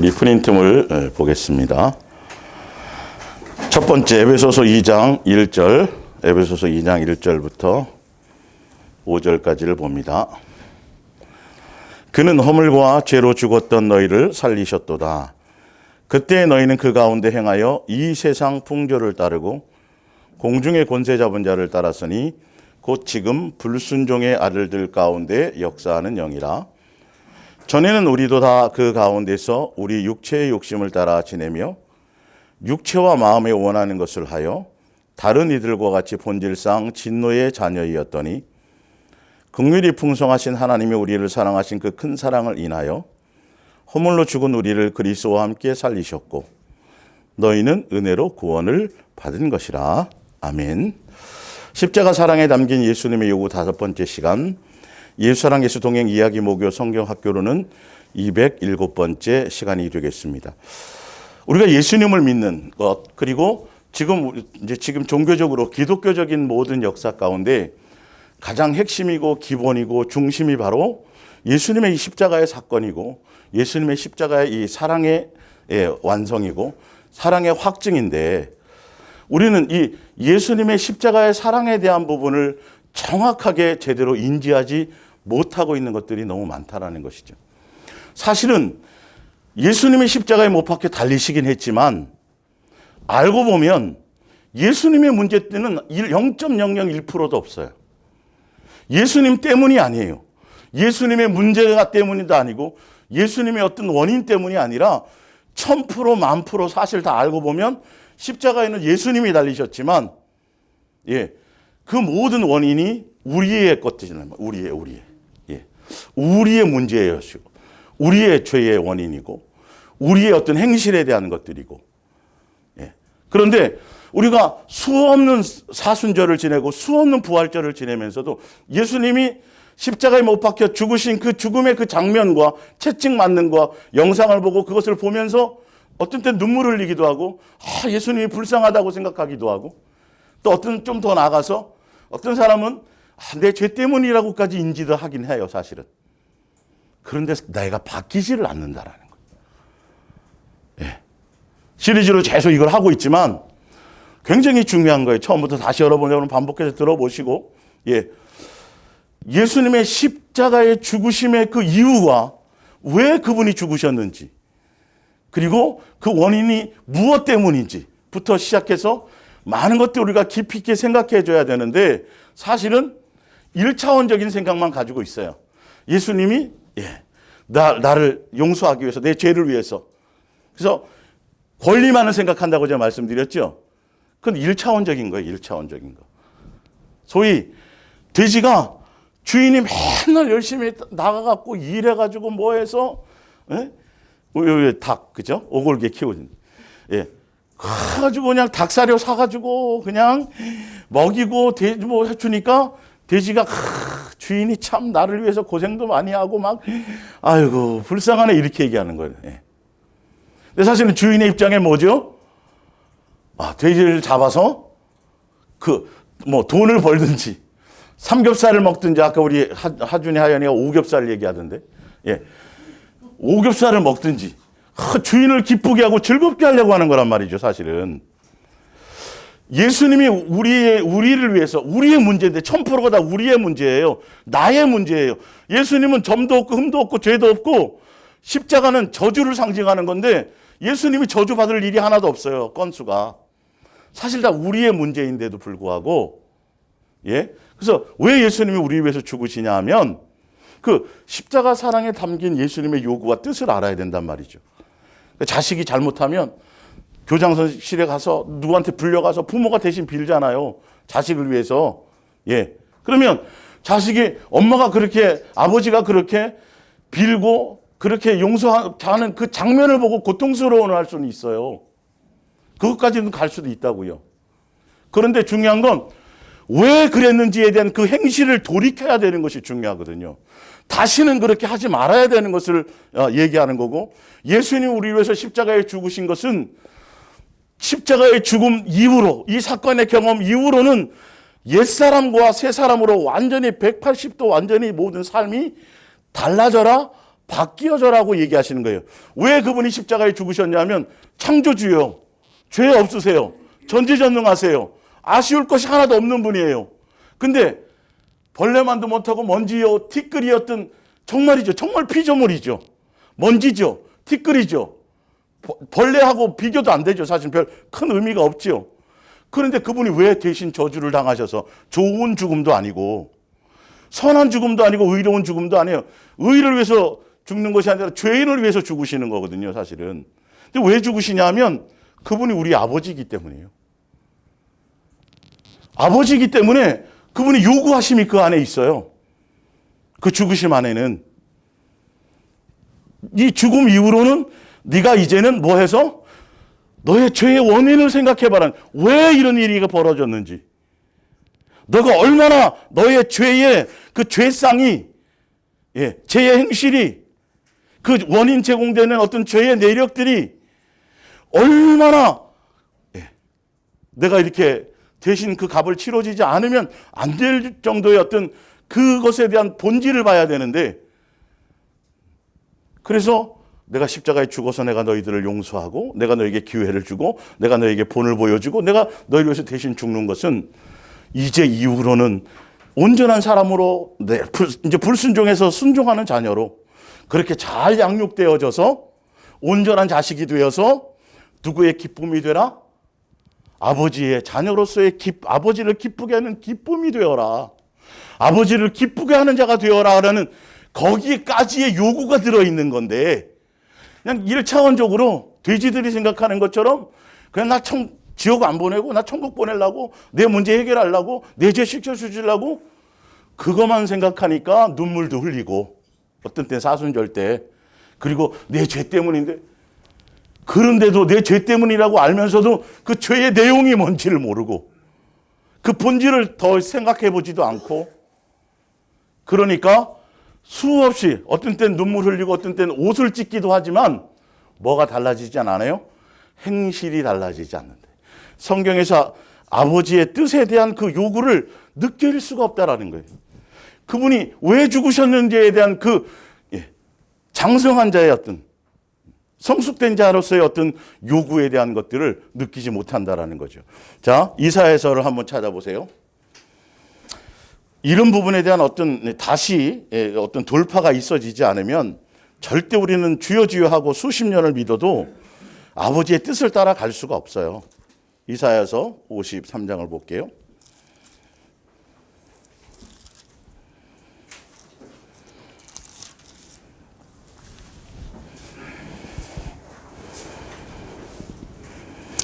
우리 프린트물 보겠습니다. 첫 번째 에베소서 2장 1절, 에베소서 2장 1절부터 5절까지를 봅니다. 그는 허물과 죄로 죽었던 너희를 살리셨도다. 그때 너희는 그 가운데 행하여 이 세상 풍조를 따르고 공중의 권세 잡은 자를 따랐으니 곧 지금 불순종의 아들들 가운데 역사하는 영이라. 전에는 우리도 다 그 가운데서 우리 육체의 욕심을 따라 지내며 육체와 마음에 원하는 것을 하여 다른 이들과 같이 본질상 진노의 자녀이었더니 긍휼이 풍성하신 하나님이 우리를 사랑하신 그 큰 사랑을 인하여 허물로 죽은 우리를 그리스도와 함께 살리셨고 너희는 은혜로 구원을 받은 것이라. 아멘. 십자가 사랑에 담긴 예수님의 요구 5번째 시간, 예수사랑 예수 동행 이야기 모교 성경 학교로는 207번째 시간이 되겠습니다. 우리가 예수님을 믿는 것, 그리고 지금 종교적으로 기독교적인 모든 역사 가운데 가장 핵심이고 기본이고 중심이 바로 예수님의 이 십자가의 사건이고 예수님의 십자가의 이 사랑의 완성이고 사랑의 확증인데, 우리는 이 예수님의 십자가의 사랑에 대한 부분을 정확하게 제대로 인지하지 못하고 있는 것들이 너무 많다라는 것이죠. 사실은 예수님의 십자가에 못 박혀 달리시긴 했지만 알고 보면 예수님의 문제점은 0.001%도 없어요. 예수님 때문이 아니에요. 예수님의 문제가 때문도 아니고 예수님의 어떤 원인 때문이 아니라 1000%, 10,000% 사실 다 알고 보면 십자가에는 예수님이 달리셨지만 그 모든 원인이 우리의 것들이잖아요. 우리의 문제예요. 우리의 죄의 원인이고 우리의 어떤 행실에 대한 것들이고. 그런데 우리가 수없는 사순절을 지내고 수없는 부활절을 지내면서도 예수님이 십자가에 못 박혀 죽으신 그 죽음의 그 장면과 채찍 맞는 거 영상을 보고 그것을 보면서 어떤 때 눈물을 흘리기도 하고 예수님이 불쌍하다고 생각하기도 하고, 또 어떤 좀 더 나아가서 어떤 사람은 내 죄 때문이라고까지 인지도 하긴 해요, 사실은. 그런데 내가 바뀌지를 않는다라는 거예요. 시리즈로 계속 이걸 하고 있지만 굉장히 중요한 거예요. 처음부터 다시 여러분 반복해서 들어보시고, 예수님의 십자가의 죽으심의 그 이유가 왜 그분이 죽으셨는지, 그리고 그 원인이 무엇 때문인지부터 시작해서 많은 것들 우리가 깊이 있게 생각해 줘야 되는데, 사실은 1차원적인 생각만 가지고 있어요. 예수님이 나를 용서하기 위해서, 내 죄를 위해서. 그래서 권리만을 생각한다고 제가 말씀드렸죠. 그건 1차원적인 거예요. 1차원적인 거. 소위 돼지가 주인이 맨날 열심히 나가갖고 일해가지고 뭐해서 닭, 그죠? 오골개 키우는. 그래가지고 그냥 닭사료 사가지고 그냥 먹이고 뭐 해주니까 돼지가 주인이 참 나를 위해서 고생도 많이 하고 막 아이고 불쌍하네 이렇게 얘기하는 거예요. 근데 사실은 주인의 입장에 뭐죠? 돼지를 잡아서 뭐 돈을 벌든지 삼겹살을 먹든지, 아까 우리 하준이 하연이가 오겹살 얘기하던데, 오겹살을 먹든지 주인을 기쁘게 하고 즐겁게 하려고 하는 거란 말이죠, 사실은. 예수님이 우리를 위해서, 우리의 문제인데 1000%가 다 우리의 문제예요. 나의 문제예요. 예수님은 점도 없고 흠도 없고 죄도 없고, 십자가는 저주를 상징하는 건데 예수님이 저주받을 일이 하나도 없어요, 건수가. 사실 다 우리의 문제인데도 불구하고, 그래서 왜 예수님이 우리 위해서 죽으시냐 하면 그 십자가 사랑에 담긴 예수님의 요구와 뜻을 알아야 된단 말이죠. 자식이 잘못하면 교장선실에 가서 누구한테 불려가서 부모가 대신 빌잖아요. 자식을 위해서. 그러면 자식이 엄마가 그렇게, 아버지가 그렇게 빌고 그렇게 용서하는 그 장면을 보고 고통스러워할 수는 있어요. 그것까지는 갈 수도 있다고요. 그런데 중요한 건 왜 그랬는지에 대한 그 행실을 돌이켜야 되는 것이 중요하거든요. 다시는 그렇게 하지 말아야 되는 것을 얘기하는 거고, 예수님이 우리 위해서 십자가에 죽으신 것은 십자가의 죽음 이후로, 이 사건의 경험 이후로는 옛사람과 새사람으로 완전히 180도 완전히 모든 삶이 달라져라 바뀌어져라고 얘기하시는 거예요. 왜 그분이 십자가에 죽으셨냐면 창조주요. 죄 없으세요. 전지전능하세요. 아쉬울 것이 하나도 없는 분이에요. 근데 벌레만도 못하고 먼지요 티끌이었던 정말이죠. 정말 피조물이죠. 먼지죠. 티끌이죠. 벌레하고 비교도 안 되죠. 사실 별 큰 의미가 없죠. 그런데 그분이 왜 대신 저주를 당하셔서 좋은 죽음도 아니고 선한 죽음도 아니고 의로운 죽음도 아니에요. 의를 위해서 죽는 것이 아니라 죄인을 위해서 죽으시는 거거든요. 사실은. 근데 왜 죽으시냐 하면 그분이 우리 아버지이기 때문이에요. 아버지이기 때문에 그분이 요구하심이 그 안에 있어요. 그 죽으심 안에는. 이 죽음 이후로는 네가 이제는 뭐 해서 너의 죄의 원인을 생각해봐라. 왜 이런 일이 벌어졌는지. 너가 얼마나 너의 죄의 그 죄상이, 죄의 행실이, 그 원인 제공되는 어떤 죄의 내력들이 얼마나 내가 이렇게 대신 그 값을 치러지지 않으면 안 될 정도의 어떤 그것에 대한 본질을 봐야 되는데, 그래서 내가 십자가에 죽어서 내가 너희들을 용서하고 내가 너에게 기회를 주고 내가 너에게 본을 보여주고 내가 너희를 위해서 대신 죽는 것은 이제 이후로는 온전한 사람으로 이제 불순종해서 순종하는 자녀로 그렇게 잘 양육되어져서 온전한 자식이 되어서 누구의 기쁨이 되라? 아버지의 자녀로서의 아버지를 기쁘게 하는 기쁨이 되어라. 아버지를 기쁘게 하는 자가 되어라 라는 거기까지의 요구가 들어있는 건데, 그냥 1차원적으로 돼지들이 생각하는 것처럼 그냥 나 지옥 안 보내고 나 천국 보내려고 내 문제 해결하려고 내 죄 씻겨주려고 그것만 생각하니까 눈물도 흘리고 어떤 때 사순절 때 그리고 내 죄 때문인데, 그런데도 내 죄 때문이라고 알면서도 그 죄의 내용이 뭔지를 모르고 그 본질을 더 생각해 보지도 않고, 그러니까 수없이 어떤 때는 눈물 흘리고 어떤 때는 옷을 찢기도 하지만 뭐가 달라지지 않아요? 행실이 달라지지 않는데, 성경에서 아버지의 뜻에 대한 그 요구를 느낄 수가 없다라는 거예요. 그분이 왜 죽으셨는지에 대한 그 장성한 자의 어떤 성숙된 자로서의 어떤 요구에 대한 것들을 느끼지 못한다라는 거죠. 자, 이사야서를 한번 찾아보세요. 이런 부분에 대한 어떤 다시 어떤 돌파가 있어지지 않으면 절대 우리는 주여 주여 하고 수십 년을 믿어도 아버지의 뜻을 따라 갈 수가 없어요. 이사야서 53장을 볼게요.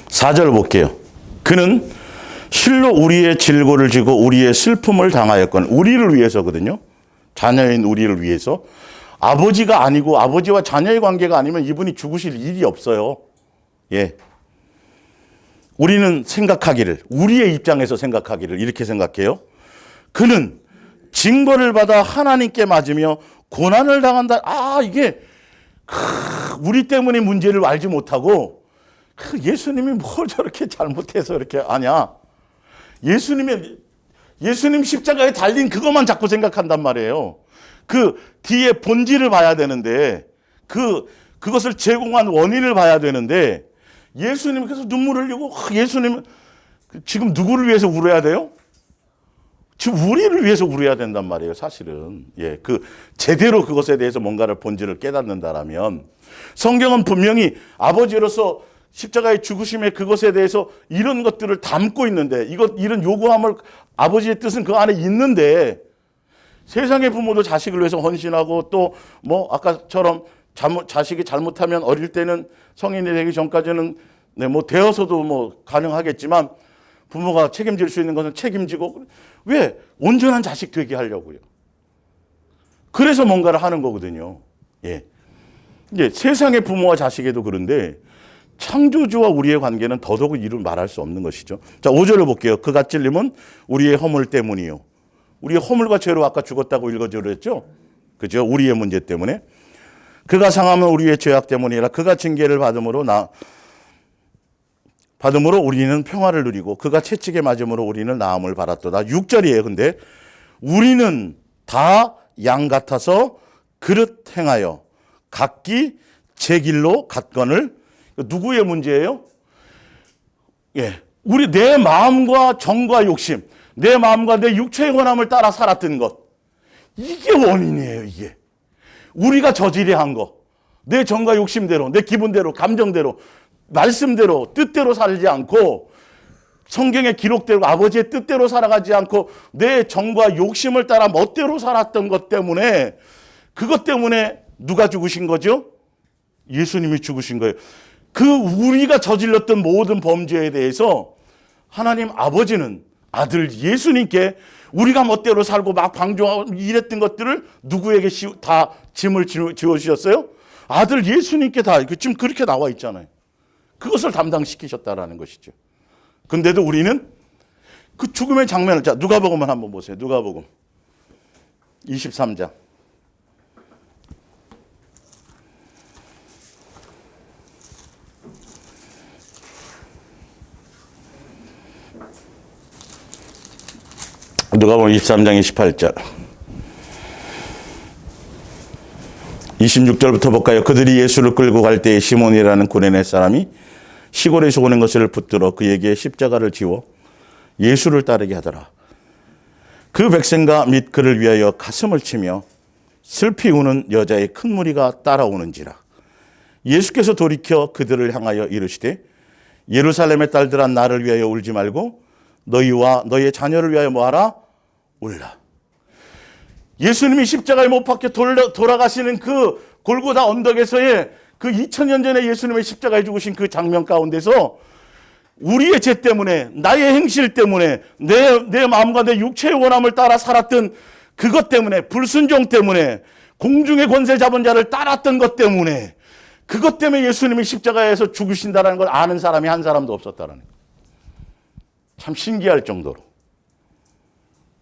(4절) 볼게요. 그는 실로 우리의 질고를 지고 우리의 슬픔을 당하였건, 우리를 위해서거든요. 자녀인 우리를 위해서. 아버지가 아니고 아버지와 자녀의 관계가 아니면 이분이 죽으실 일이 없어요. 우리는 생각하기를, 우리의 입장에서 생각하기를 이렇게 생각해요. 그는 징벌을 받아 하나님께 맞으며 고난을 당한다. 이게 우리 때문에 문제를 알지 못하고 예수님이 뭘 저렇게 잘못해서 이렇게 아냐. 예수님 십자가에 달린 그것만 자꾸 생각한단 말이에요. 그 뒤에 본질을 봐야 되는데, 그것을 제공한 원인을 봐야 되는데, 예수님께서 눈물을 흘리고, 예수님은 지금 누구를 위해서 울어야 돼요? 지금 우리를 위해서 울어야 된단 말이에요, 사실은. 제대로 그것에 대해서 뭔가를 본질을 깨닫는다라면, 성경은 분명히 아버지로서 십자가의 죽으심의 그것에 대해서 이런 것들을 담고 있는데, 이런 요구함을 아버지의 뜻은 그 안에 있는데, 세상의 부모도 자식을 위해서 헌신하고 또 아까처럼 자식이 잘못하면 어릴 때는 성인이 되기 전까지는 되어서도 가능하겠지만 부모가 책임질 수 있는 것은 책임지고, 왜? 온전한 자식 되게 하려고요. 그래서 뭔가를 하는 거거든요. 이제 세상의 부모와 자식에도 그런데 창조주와 우리의 관계는 더더욱 이루 말할 수 없는 것이죠. 자, 5절을 볼게요. 그가 찔림은 우리의 허물 때문이요. 우리의 허물과 죄로 아까 죽었다고 읽어주려 했죠. 그죠? 우리의 문제 때문에. 그가 상하면 우리의 죄악 때문이라. 그가 징계를 받음으로 우리는 평화를 누리고 그가 채찍에 맞음으로 우리는 나음을 받았도다. 6절이에요. 근데 우리는 다 양 같아서 그릇 행하여 각기 제 길로 갔거늘. 누구의 문제예요? 예, 우리 내 마음과 정과 욕심, 내 마음과 내 육체의 원함을 따라 살았던 것, 이게 원인이에요. 이게 우리가 저지레 한 거, 내 정과 욕심대로, 내 기분대로, 감정대로, 말씀대로, 뜻대로 살지 않고 성경의 기록대로 아버지의 뜻대로 살아가지 않고 내 정과 욕심을 따라 멋대로 살았던 것 때문에, 그것 때문에 누가 죽으신 거죠? 예수님이 죽으신 거예요. 그 우리가 저질렀던 모든 범죄에 대해서 하나님 아버지는 아들 예수님께 우리가 멋대로 살고 막 방종하고 이랬던 것들을 누구에게 다 짐을 지어주셨어요? 아들 예수님께 다 지금 그렇게 나와 있잖아요. 그것을 담당시키셨다라는 것이죠. 근데도 우리는 그 죽음의 장면을, 자, 누가복음을 한번 보세요. 누가복음 23장. 누가복음 23장 28절. 26절부터 볼까요? 그들이 예수를 끌고 갈 때에 시몬이라는 구레네 사람이 시골에서 오는 것을 붙들어 그에게 십자가를 지워 예수를 따르게 하더라. 그 백성과 및 그를 위하여 가슴을 치며 슬피 우는 여자의 큰 무리가 따라오는지라. 예수께서 돌이켜 그들을 향하여 이르시되 예루살렘의 딸들아, 나를 위하여 울지 말고 너희와 너희의 자녀를 위하여 뭐하라? 울라. 예수님이 십자가에 못 박혀 돌아가시는 그 골고다 언덕에서의 그 2000년 전에 예수님의 십자가에 죽으신 그 장면 가운데서 우리의 죄 때문에, 나의 행실 때문에, 내 마음과 내 육체의 원함을 따라 살았던 그것 때문에, 불순종 때문에, 공중의 권세 잡은 자를 따랐던 것 때문에, 그것 때문에 예수님이 십자가에서 죽으신다는 걸 아는 사람이 한 사람도 없었다는 거예요. 참 신기할 정도로.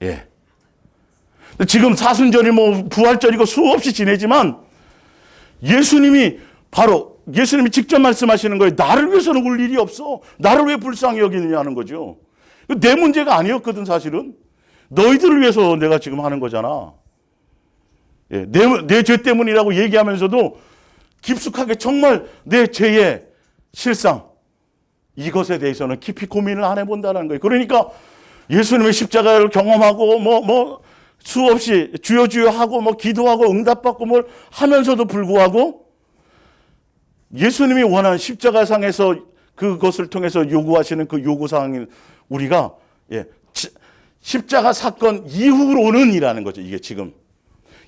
예. 지금 사순절이 뭐 부활절이고 수없이 지내지만 예수님이 직접 말씀하시는 거예요. 나를 위해서는 울 일이 없어. 나를 왜 불쌍히 여기느냐는 거죠. 내 문제가 아니었거든, 사실은. 너희들을 위해서 내가 지금 하는 거잖아. 예, 내 죄 때문이라고 얘기하면서도 깊숙하게 정말 내 죄의 실상, 이것에 대해서는 깊이 고민을 안 해본다는 거예요. 그러니까 예수님의 십자가를 경험하고 수없이 주여 주여 하고 기도하고 응답받고 뭘 하면서도 불구하고 예수님이 원하는 십자가상에서 그것을 통해서 요구하시는 그 요구사항인 우리가, 예, 십자가 사건 이후로는 이라는 거죠. 이게 지금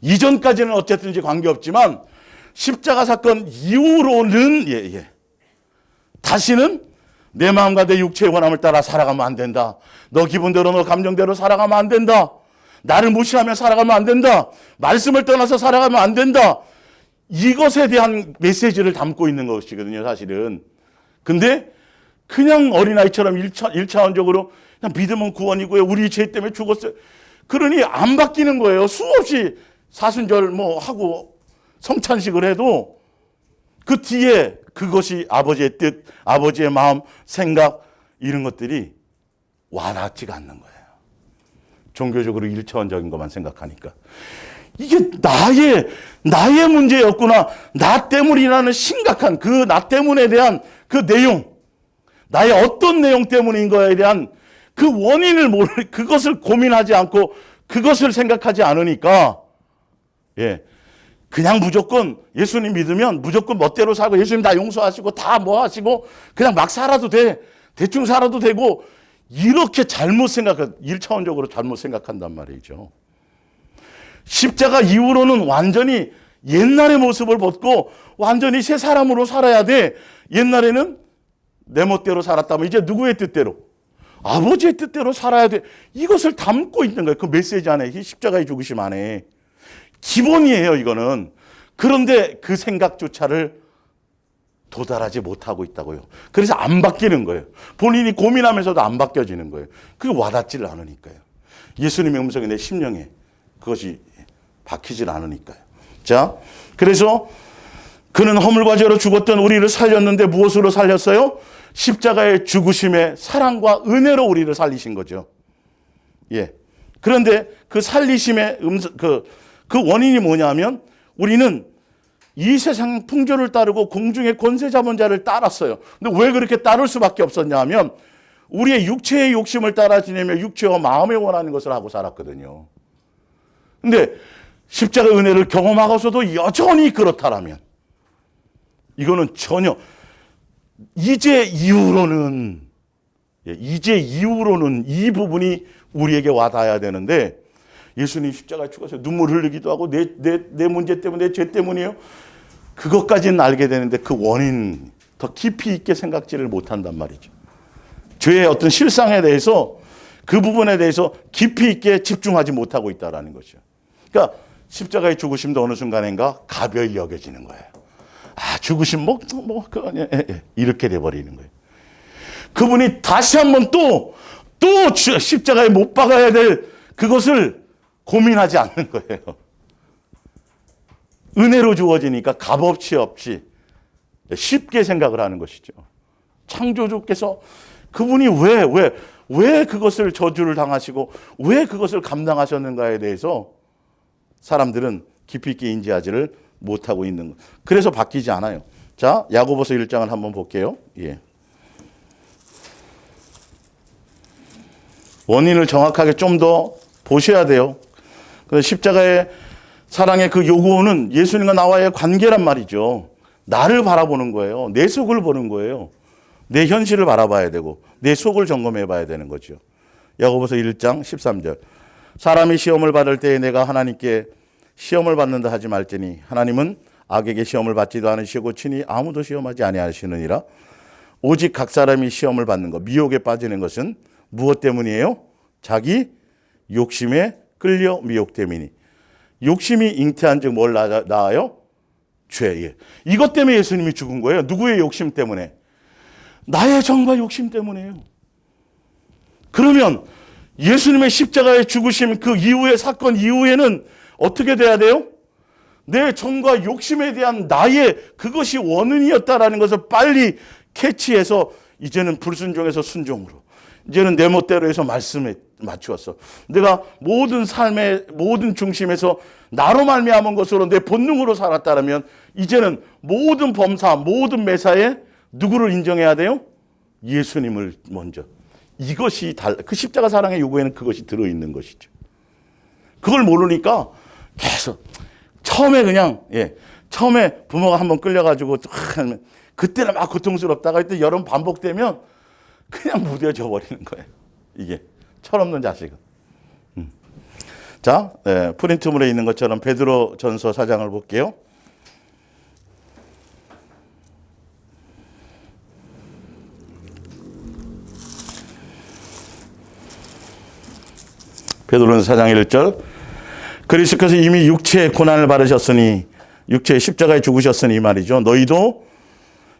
이전까지는 어쨌든지 관계없지만 십자가 사건 이후로는 다시는 내 마음과 내 육체의 원함을 따라 살아가면 안 된다. 너 기분대로 너 감정대로 살아가면 안 된다. 나를 무시하며 살아가면 안 된다. 말씀을 떠나서 살아가면 안 된다. 이것에 대한 메시지를 담고 있는 것이거든요, 사실은. 근데 그냥 어린아이처럼 일차원적으로 그냥 믿으면 구원이고요. 우리 죄 때문에 죽었어요. 그러니 안 바뀌는 거예요. 수없이 사순절 하고 성찬식을 해도 그 뒤에 그것이 아버지의 뜻, 아버지의 마음, 생각, 이런 것들이 와닿지가 않는 거예요. 종교적으로 일차원적인 것만 생각하니까. 이게 나의 문제였구나. 나 때문이라는 심각한 그 나 때문에 대한 그 내용, 나의 어떤 내용 때문인 거에 대한 그 원인을 그것을 고민하지 않고 그것을 생각하지 않으니까, 예, 그냥 무조건 예수님 믿으면 무조건 멋대로 살고 예수님 다 용서하시고 다 하시고 그냥 막 살아도 돼. 대충 살아도 되고, 이렇게 일차원적으로 잘못 생각한단 말이죠. 십자가 이후로는 완전히 옛날의 모습을 벗고 완전히 새 사람으로 살아야 돼. 옛날에는 내 멋대로 살았다면 이제 누구의 뜻대로? 아버지의 뜻대로 살아야 돼. 이것을 담고 있는 거예요. 그 메시지 안에, 십자가의 죽으심 안에. 기본이에요, 이거는. 그런데 그 생각조차를 도달하지 못하고 있다고요. 그래서 안 바뀌는 거예요. 본인이 고민하면서도 안 바뀌어지는 거예요. 그게 와닿지를 않으니까요. 예수님의 음성이 내 심령에 그것이 박히질 않으니까요. 자, 그래서 그는 허물과 죄로 죽었던 우리를 살렸는데 무엇으로 살렸어요? 십자가의 죽으심의 사랑과 은혜로 우리를 살리신 거죠. 예. 그런데 그 살리심의 그 원인이 뭐냐면 우리는 이 세상 풍조를 따르고 공중의 권세 잡은 자를 따랐어요. 근데 왜 그렇게 따를 수밖에 없었냐 하면 우리의 육체의 욕심을 따라 지내며 육체와 마음에 원하는 것을 하고 살았거든요. 근데 십자가 은혜를 경험하고서도 여전히 그렇다라면 이거는 전혀 이제 이후로는 이 부분이 우리에게 와닿아야 되는데 예수님 십자가에 죽어서 눈물 흘리기도 하고 내 문제 때문에 내 죄 때문이에요. 그것까지는 알게 되는데 그 원인 더 깊이 있게 생각지를 못한단 말이죠. 죄의 어떤 실상에 대해서 그 부분에 대해서 깊이 있게 집중하지 못하고 있다는 것이죠. 그러니까 십자가의 죽으심도 어느 순간인가 가벼이 여겨지는 거예요. 아, 죽으심 이렇게 돼버리는 거예요. 그분이 다시 한번 또 십자가에 못 박아야 될 그것을 고민하지 않는 거예요. 은혜로 주어지니까 값없이 없이 쉽게 생각을 하는 것이죠. 창조주께서 그분이 왜 그것을 저주를 당하시고 왜 그것을 감당하셨는가에 대해서 사람들은 깊이 있게 인지하지를 못하고 있는 것. 그래서 바뀌지 않아요. 자, 야고보서 1장을 한번 볼게요. 예. 원인을 정확하게 좀 더 보셔야 돼요. 십자가의 사랑의 그 요구는 예수님과 나와의 관계란 말이죠. 나를 바라보는 거예요. 내 속을 보는 거예요. 내 현실을 바라봐야 되고 내 속을 점검해 봐야 되는 거죠. 야고보서 1장 13절. 사람이 시험을 받을 때에 내가 하나님께 시험을 받는다 하지 말지니 하나님은 악에게 시험을 받지도 않으시고 친히 아무도 시험하지 아니하시느니라. 오직 각 사람이 시험을 받는 것, 미혹에 빠지는 것은 무엇 때문이에요? 자기 욕심에 끌려 미혹됨이니. 욕심이 잉태한 즉 뭘 낳아요? 죄. 예. 이것 때문에 예수님이 죽은 거예요. 누구의 욕심 때문에? 나의 정과 욕심 때문에요. 그러면 예수님의 십자가에 죽으심 그 이후의 사건 이후에는 어떻게 돼야 돼요? 내 정과 욕심에 대한 나의 그것이 원인이었다라는 것을 빨리 캐치해서 이제는 불순종에서 순종으로, 이제는 내 멋대로 해서 말씀에 맞추었어. 내가 모든 삶의 모든 중심에서 나로 말미암은 것으로 내 본능으로 살았다면 이제는 모든 범사, 모든 매사에 누구를 인정해야 돼요? 예수님을 먼저. 이것이 그 십자가 사랑의 요구에는 그것이 들어있는 것이죠. 그걸 모르니까 계속 처음에 처음에 부모가 한번 끌려가지고 그때는 막 고통스럽다가 그때 여러 번 반복되면 그냥 무뎌져 버리는 거예요. 이게 철없는 자식은. 자, 프린트물에 있는 것처럼 베드로 전서 4장을 볼게요. 베드로전서 4장 1절. 그리스도께서 이미 육체의 고난을 받으셨으니, 육체의 십자가에 죽으셨으니 말이죠. 너희도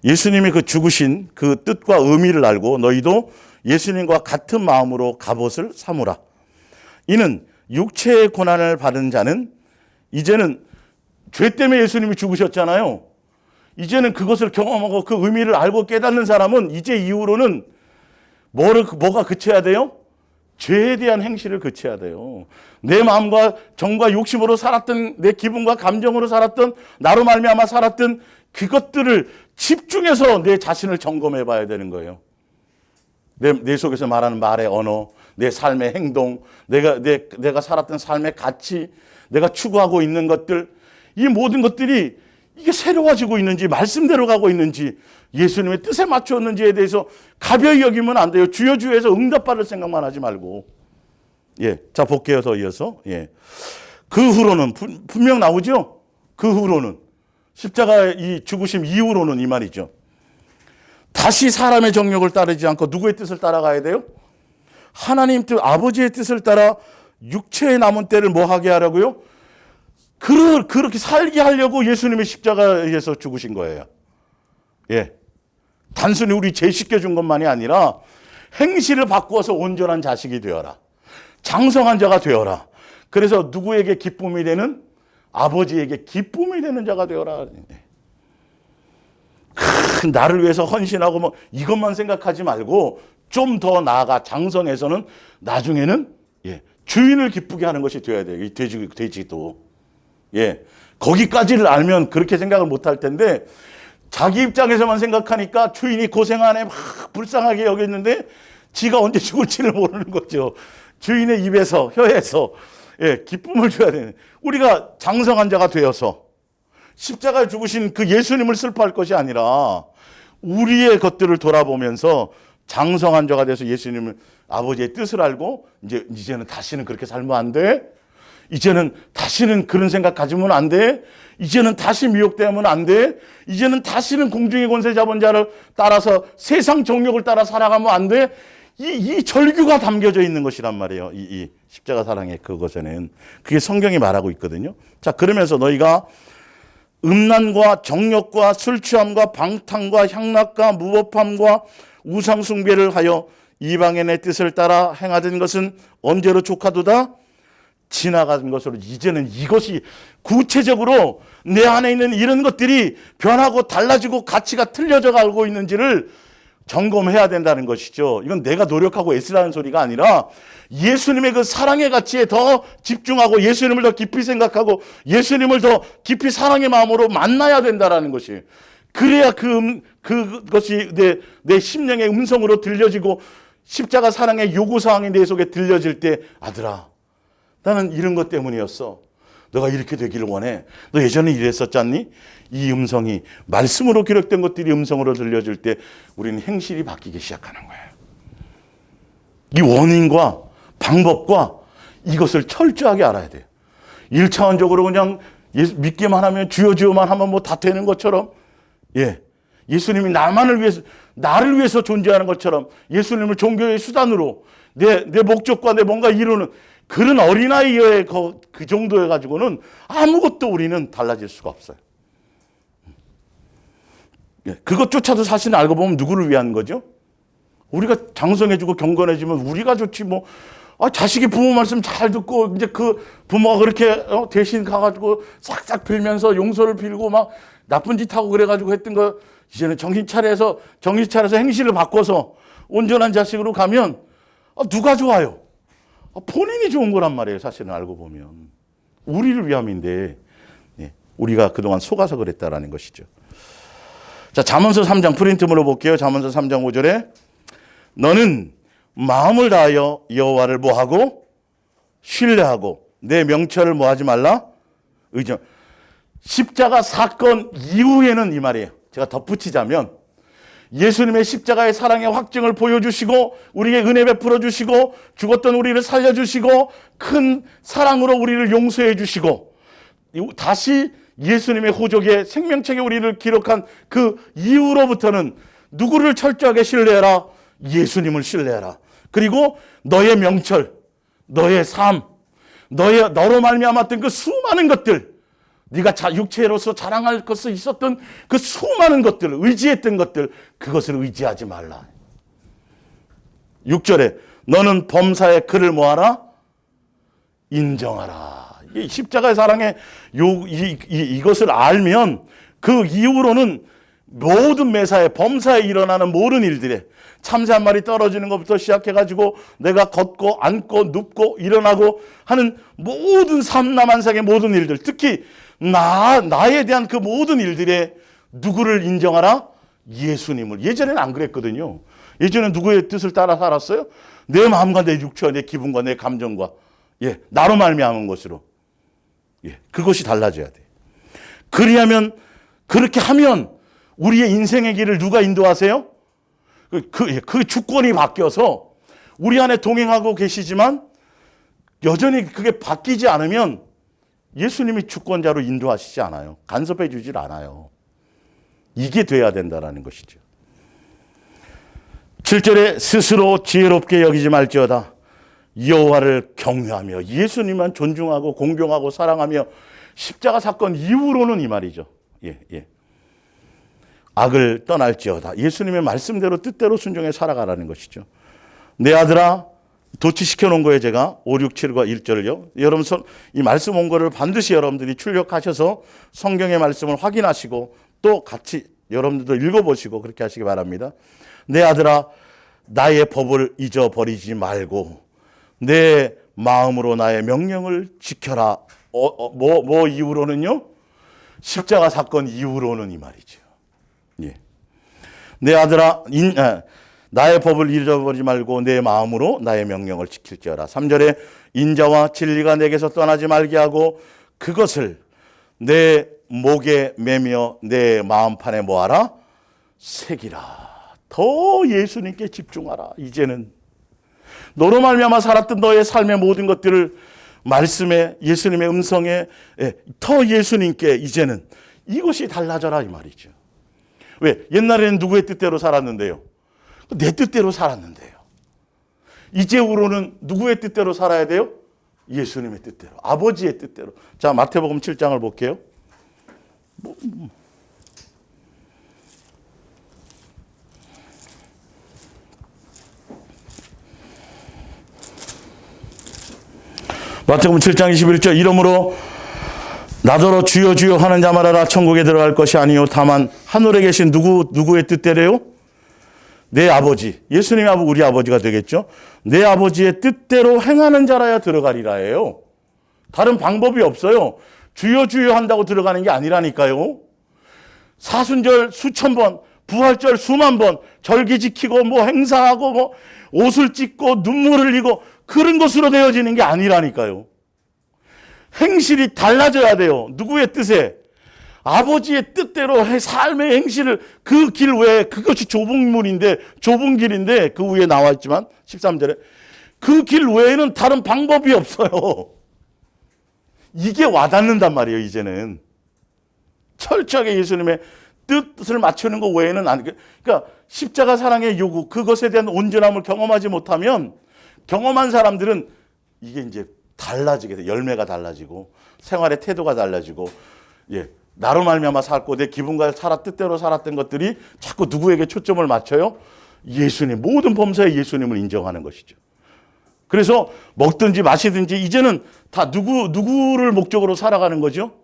예수님이 그 죽으신 그 뜻과 의미를 알고 너희도 예수님과 같은 마음으로 갑옷을 삼으라. 이는 육체의 고난을 받은 자는 이제는 죄 때문에 예수님이 죽으셨잖아요. 이제는 그것을 경험하고 그 의미를 알고 깨닫는 사람은 이제 이후로는 뭐가 그쳐야 돼요? 죄에 대한 행실을 그쳐야 돼요. 내 마음과 정과 욕심으로 살았던, 내 기분과 감정으로 살았던, 나로 말미암아 살았던 그것들을 집중해서 내 자신을 점검해 봐야 되는 거예요. 내 속에서 말하는 말의 언어, 내 삶의 행동, 내가 살았던 삶의 가치, 내가 추구하고 있는 것들, 이 모든 것들이 이게 새로워지고 있는지, 말씀대로 가고 있는지, 예수님의 뜻에 맞추었는지에 대해서 가벼이 여기면 안 돼요. 주여주여해서 응답받을 생각만 하지 말고. 예, 자 볼게요. 더 이어서. 예, 그 후로는 분명 나오죠. 그 후로는 십자가 이 죽으심 이후로는 이 말이죠. 다시 사람의 정욕을 따르지 않고 누구의 뜻을 따라가야 돼요? 하나님 뜻, 아버지의 뜻을 따라 육체의 남은 때를 뭐 하게 하라고요? 그렇게 살게 하려고 예수님이 십자가에서 죽으신 거예요. 예. 단순히 우리 죄 씻겨준 것만이 아니라 행실을 바꾸어서 온전한 자식이 되어라. 장성한 자가 되어라. 그래서 누구에게 기쁨이 되는? 아버지에게 기쁨이 되는 자가 되어라. 나를 위해서 헌신하고 이것만 생각하지 말고 좀 더 나아가 장성해서는 나중에는 주인을 기쁘게 하는 것이 되어야 돼요. 이 돼지도. 예. 거기까지를 알면 그렇게 생각을 못 할 텐데 자기 입장에서만 생각하니까 주인이 고생하네 막 불쌍하게 여겼는데 지가 언제 죽을지를 모르는 거죠. 주인의 입에서 혀에서 기쁨을 줘야 되는, 우리가 장성한 자가 되어서 십자가에 죽으신 그 예수님을 슬퍼할 것이 아니라 우리의 것들을 돌아보면서 장성한 자가 돼서 예수님을, 아버지의 뜻을 알고 이제는 다시는 그렇게 살면 안 돼. 이제는 다시는 그런 생각 가지면 안 돼. 이제는 다시 미혹되면 안 돼. 이제는 다시는 공중의 권세 잡은 자를 따라서 세상 정욕을 따라 살아가면 안 돼. 이 절규가 담겨져 있는 것이란 말이에요. 이 십자가 사랑의 그것에는. 그게 성경이 말하고 있거든요. 자, 그러면서 너희가 음란과 정욕과 술 취함과 방탕과 향락과 무법함과 우상 숭배를 하여 이방인의 뜻을 따라 행하던 것은 언제로 족하도다? 지나간 것으로. 이제는 이것이 구체적으로 내 안에 있는 이런 것들이 변하고 달라지고 가치가 틀려져 가고 있는지를 점검해야 된다는 것이죠. 이건 내가 노력하고 애쓰라는 소리가 아니라 예수님의 그 사랑의 가치에 더 집중하고 예수님을 더 깊이 생각하고 예수님을 더 깊이 사랑의 마음으로 만나야 된다는 것이. 그래야 그것이 내 심령의 음성으로 들려지고 십자가 사랑의 요구사항이 내 속에 들려질 때, 아들아, 나는 이런 것 때문이었어. 너가 이렇게 되기를 원해. 너 예전에 이랬었잖니? 이 음성이 말씀으로 기록된 것들이 음성으로 들려질 때 우리는 행실이 바뀌기 시작하는 거예요. 이 원인과 방법과 이것을 철저하게 알아야 돼요. 1차원적으로 그냥 믿기만 하면 주여주여만 하면 뭐 다 되는 것처럼, 예수님이 나를 위해서 존재하는 것처럼 예수님을 종교의 수단으로 내 목적과 내 뭔가 이루는 그런 어린아이의 그 정도에 가지고는 아무것도 우리는 달라질 수가 없어요. 그것조차도 사실은 알고 보면 누구를 위한 거죠? 우리가 장성해지고 경건해지면 우리가 좋지 뭐. 자식이 부모 말씀 잘 듣고 이제 그 부모가 그렇게 대신 가가지고 싹싹 빌면서 용서를 빌고 막 나쁜 짓 하고 그래가지고 했던 거 이제는 정신 차려서 행실을 바꿔서 온전한 자식으로 가면 누가 좋아요? 본인이 좋은 거란 말이에요. 사실은 알고 보면 우리를 위함인데 우리가 그동안 속아서 그랬다라는 것이죠. 자, 잠언서 3장 프린트물로 볼게요. 잠언서 3장 5절에 너는 마음을 다하여 여호와를 뭐하고 신뢰하고 내 명철을 뭐하지 말라? 의존. 십자가 사건 이후에는 이 말이에요. 제가 덧붙이자면 예수님의 십자가의 사랑의 확증을 보여주시고 우리에게 은혜 베풀어 주시고 죽었던 우리를 살려주시고 큰 사랑으로 우리를 용서해 주시고 다시 예수님의 호적에 생명책에 우리를 기록한 그 이후로부터는 누구를 철저하게 신뢰해라? 예수님을 신뢰해라. 그리고 너의 명철, 너의 삶, 너로 말미암았던 그 수많은 것들, 네가 육체로서 자랑할 것이 있었던 그 수많은 것들, 의지했던 것들, 그것을 의지하지 말라. 6절에 너는 범사의 그를 뭐하라? 인정하라. 이 십자가의 사랑의 이것을 알면 그 이후로는 모든 매사에 범사에 일어나는 모든 일들에 참새 한 마리 떨어지는 것부터 시작해가지고 내가 걷고 앉고 눕고 일어나고 하는 모든 삼라만상의 모든 일들, 특히 나에 대한 그 모든 일들에 누구를 인정하라? 예수님을. 예전에는 안 그랬거든요. 예전에는 누구의 뜻을 따라 살았어요? 내 마음과 내 육체와 내 기분과 내 감정과 나로 말미암은 것으로. 그것이 달라져야 돼. 그렇게 하면 우리의 인생의 길을 누가 인도하세요? 그 주권이 바뀌어서 우리 안에 동행하고 계시지만 여전히 그게 바뀌지 않으면 예수님이 주권자로 인도하시지 않아요. 간섭해 주질 않아요. 이게 돼야 된다는 것이죠. 7절에 스스로 지혜롭게 여기지 말지어다. 여호와를 경외하며 예수님만 존중하고 공경하고 사랑하며 십자가 사건 이후로는 이 말이죠. 악을 떠날지어다. 예수님의 말씀대로 뜻대로 순종해 살아가라는 것이죠. 내 아들아, 도치시켜 놓은 거예요. 제가 5, 6, 7과 1절을요. 여러분 이 말씀 온 거를 반드시 여러분들이 출력하셔서 성경의 말씀을 확인하시고 또 같이 여러분들도 읽어보시고 그렇게 하시기 바랍니다. 내 아들아, 나의 법을 잊어버리지 말고 내 마음으로 나의 명령을 지켜라. 뭐 이후로는요? 십자가 사건 이후로는 이 말이죠. 예. 내 아들아, 나의 법을 잊어버리지 말고 내 마음으로 나의 명령을 지킬지어라. 3절에 인자와 진리가 내게서 떠나지 말게 하고 그것을 내 목에 매며 내 마음판에 뭐하라? 새기라. 더 예수님께 집중하라. 이제는 너로 말미암아 살았던 너의 삶의 모든 것들을 말씀에, 예수님의 음성에, 더 예수님께 이제는 이것이 달라져라 이 말이죠. 왜? 옛날에는 누구의 뜻대로 살았는데요? 내 뜻대로 살았는데요. 이제후로는 누구의 뜻대로 살아야 돼요? 예수님의 뜻대로, 아버지의 뜻대로. 자, 마태복음 7장을 볼게요. 마태복음 7장 21절 이러므로 나더러 주여 주여 하는 자 말하라 천국에 들어갈 것이 아니요 다만 하늘에 계신 누구의 뜻대로요? 내 아버지, 예수님이 우리 아버지가 되겠죠. 내 아버지의 뜻대로 행하는 자라야 들어가리라예요. 다른 방법이 없어요. 주여 주여 한다고 들어가는 게 아니라니까요. 사순절 수천 번, 부활절 수만 번, 절기 지키고 뭐 행사하고 뭐 옷을 찢고 눈물을 흘리고 그런 것으로 되어지는 게 아니라니까요. 행실이 달라져야 돼요. 누구의 뜻에? 아버지의 뜻대로 삶의 행실을 그 길 외에, 그것이 좁은 문인데, 좁은 길인데 그 위에 나와 있지만 13절에 그 길 외에는 다른 방법이 없어요. 이게 와닿는단 말이에요. 이제는 철저하게 예수님의 뜻을 맞추는 것 외에는 안. 그러니까 십자가 사랑의 요구, 그것에 대한 온전함을 경험하지 못하면 경험한 사람들은 이게 이제 달라지게 돼. 열매가 달라지고 생활의 태도가 달라지고, 예, 나로 말미암아 살고 내 기분과 뜻대로 살았던 것들이 자꾸 누구에게 초점을 맞춰요? 예수님, 모든 범사에 예수님을 인정하는 것이죠. 그래서 먹든지 마시든지 이제는 다 누구를 목적으로 살아가는 거죠?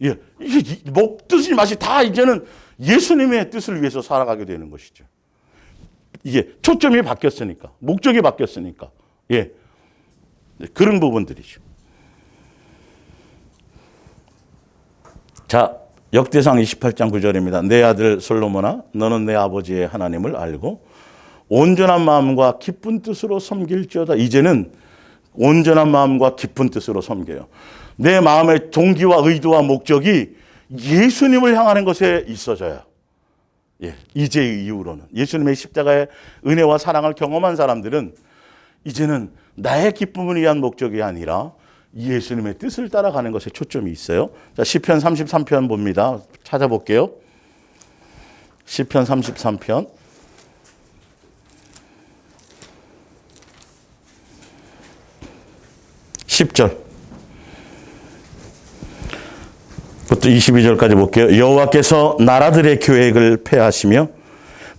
예, 이게 먹든지 마시 다 이제는 예수님의 뜻을 위해서 살아가게 되는 것이죠. 이게 초점이 바뀌었으니까, 목적이 바뀌었으니까, 예, 그런 부분들이죠. 자, 역대상 28장 9절입니다. 내 아들 솔로몬아, 너는 내 아버지의 하나님을 알고 온전한 마음과 깊은 뜻으로 섬길지어다. 이제는 온전한 마음과 깊은 뜻으로 섬겨요. 내 마음의 동기와 의도와 목적이 예수님을 향하는 것에 있어져요. 예, 이제 이후로는 예수님의 십자가의 은혜와 사랑을 경험한 사람들은 이제는 나의 기쁨을 위한 목적이 아니라 예수님의 뜻을 따라가는 것에 초점이 있어요. 자, 시편 33편 봅니다. 찾아볼게요. 시편 33편. 10절. 부터 22절까지 볼게요. 여호와께서 나라들의 계획을 폐하시며,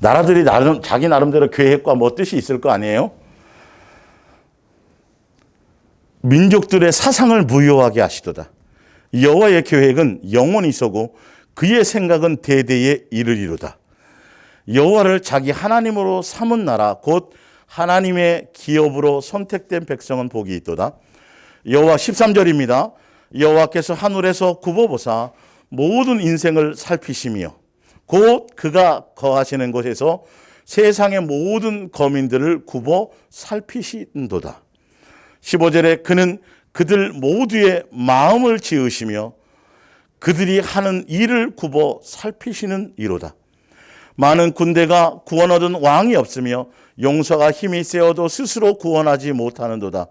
나라들이 자기 나름대로 계획과 뭐 뜻이 있을 거 아니에요? 민족들의 사상을 무효하게 하시도다. 여호와의 계획은 영원히 서고 그의 생각은 대대에 이르리로다. 여호와를 자기 하나님으로 삼은 나라 곧 하나님의 기업으로 선택된 백성은 복이 있도다. 여호와 13절입니다. 여호와께서 하늘에서 굽어보사 모든 인생을 살피시며 곧 그가 거하시는 곳에서 세상의 모든 거민들을 굽어 살피신도다. 15절에 그는 그들 모두의 마음을 지으시며 그들이 하는 일을 굽어 살피시는 이로다. 많은 군대가 구원 얻은 왕이 없으며 용서가 힘이 세어도 스스로 구원하지 못하는도다.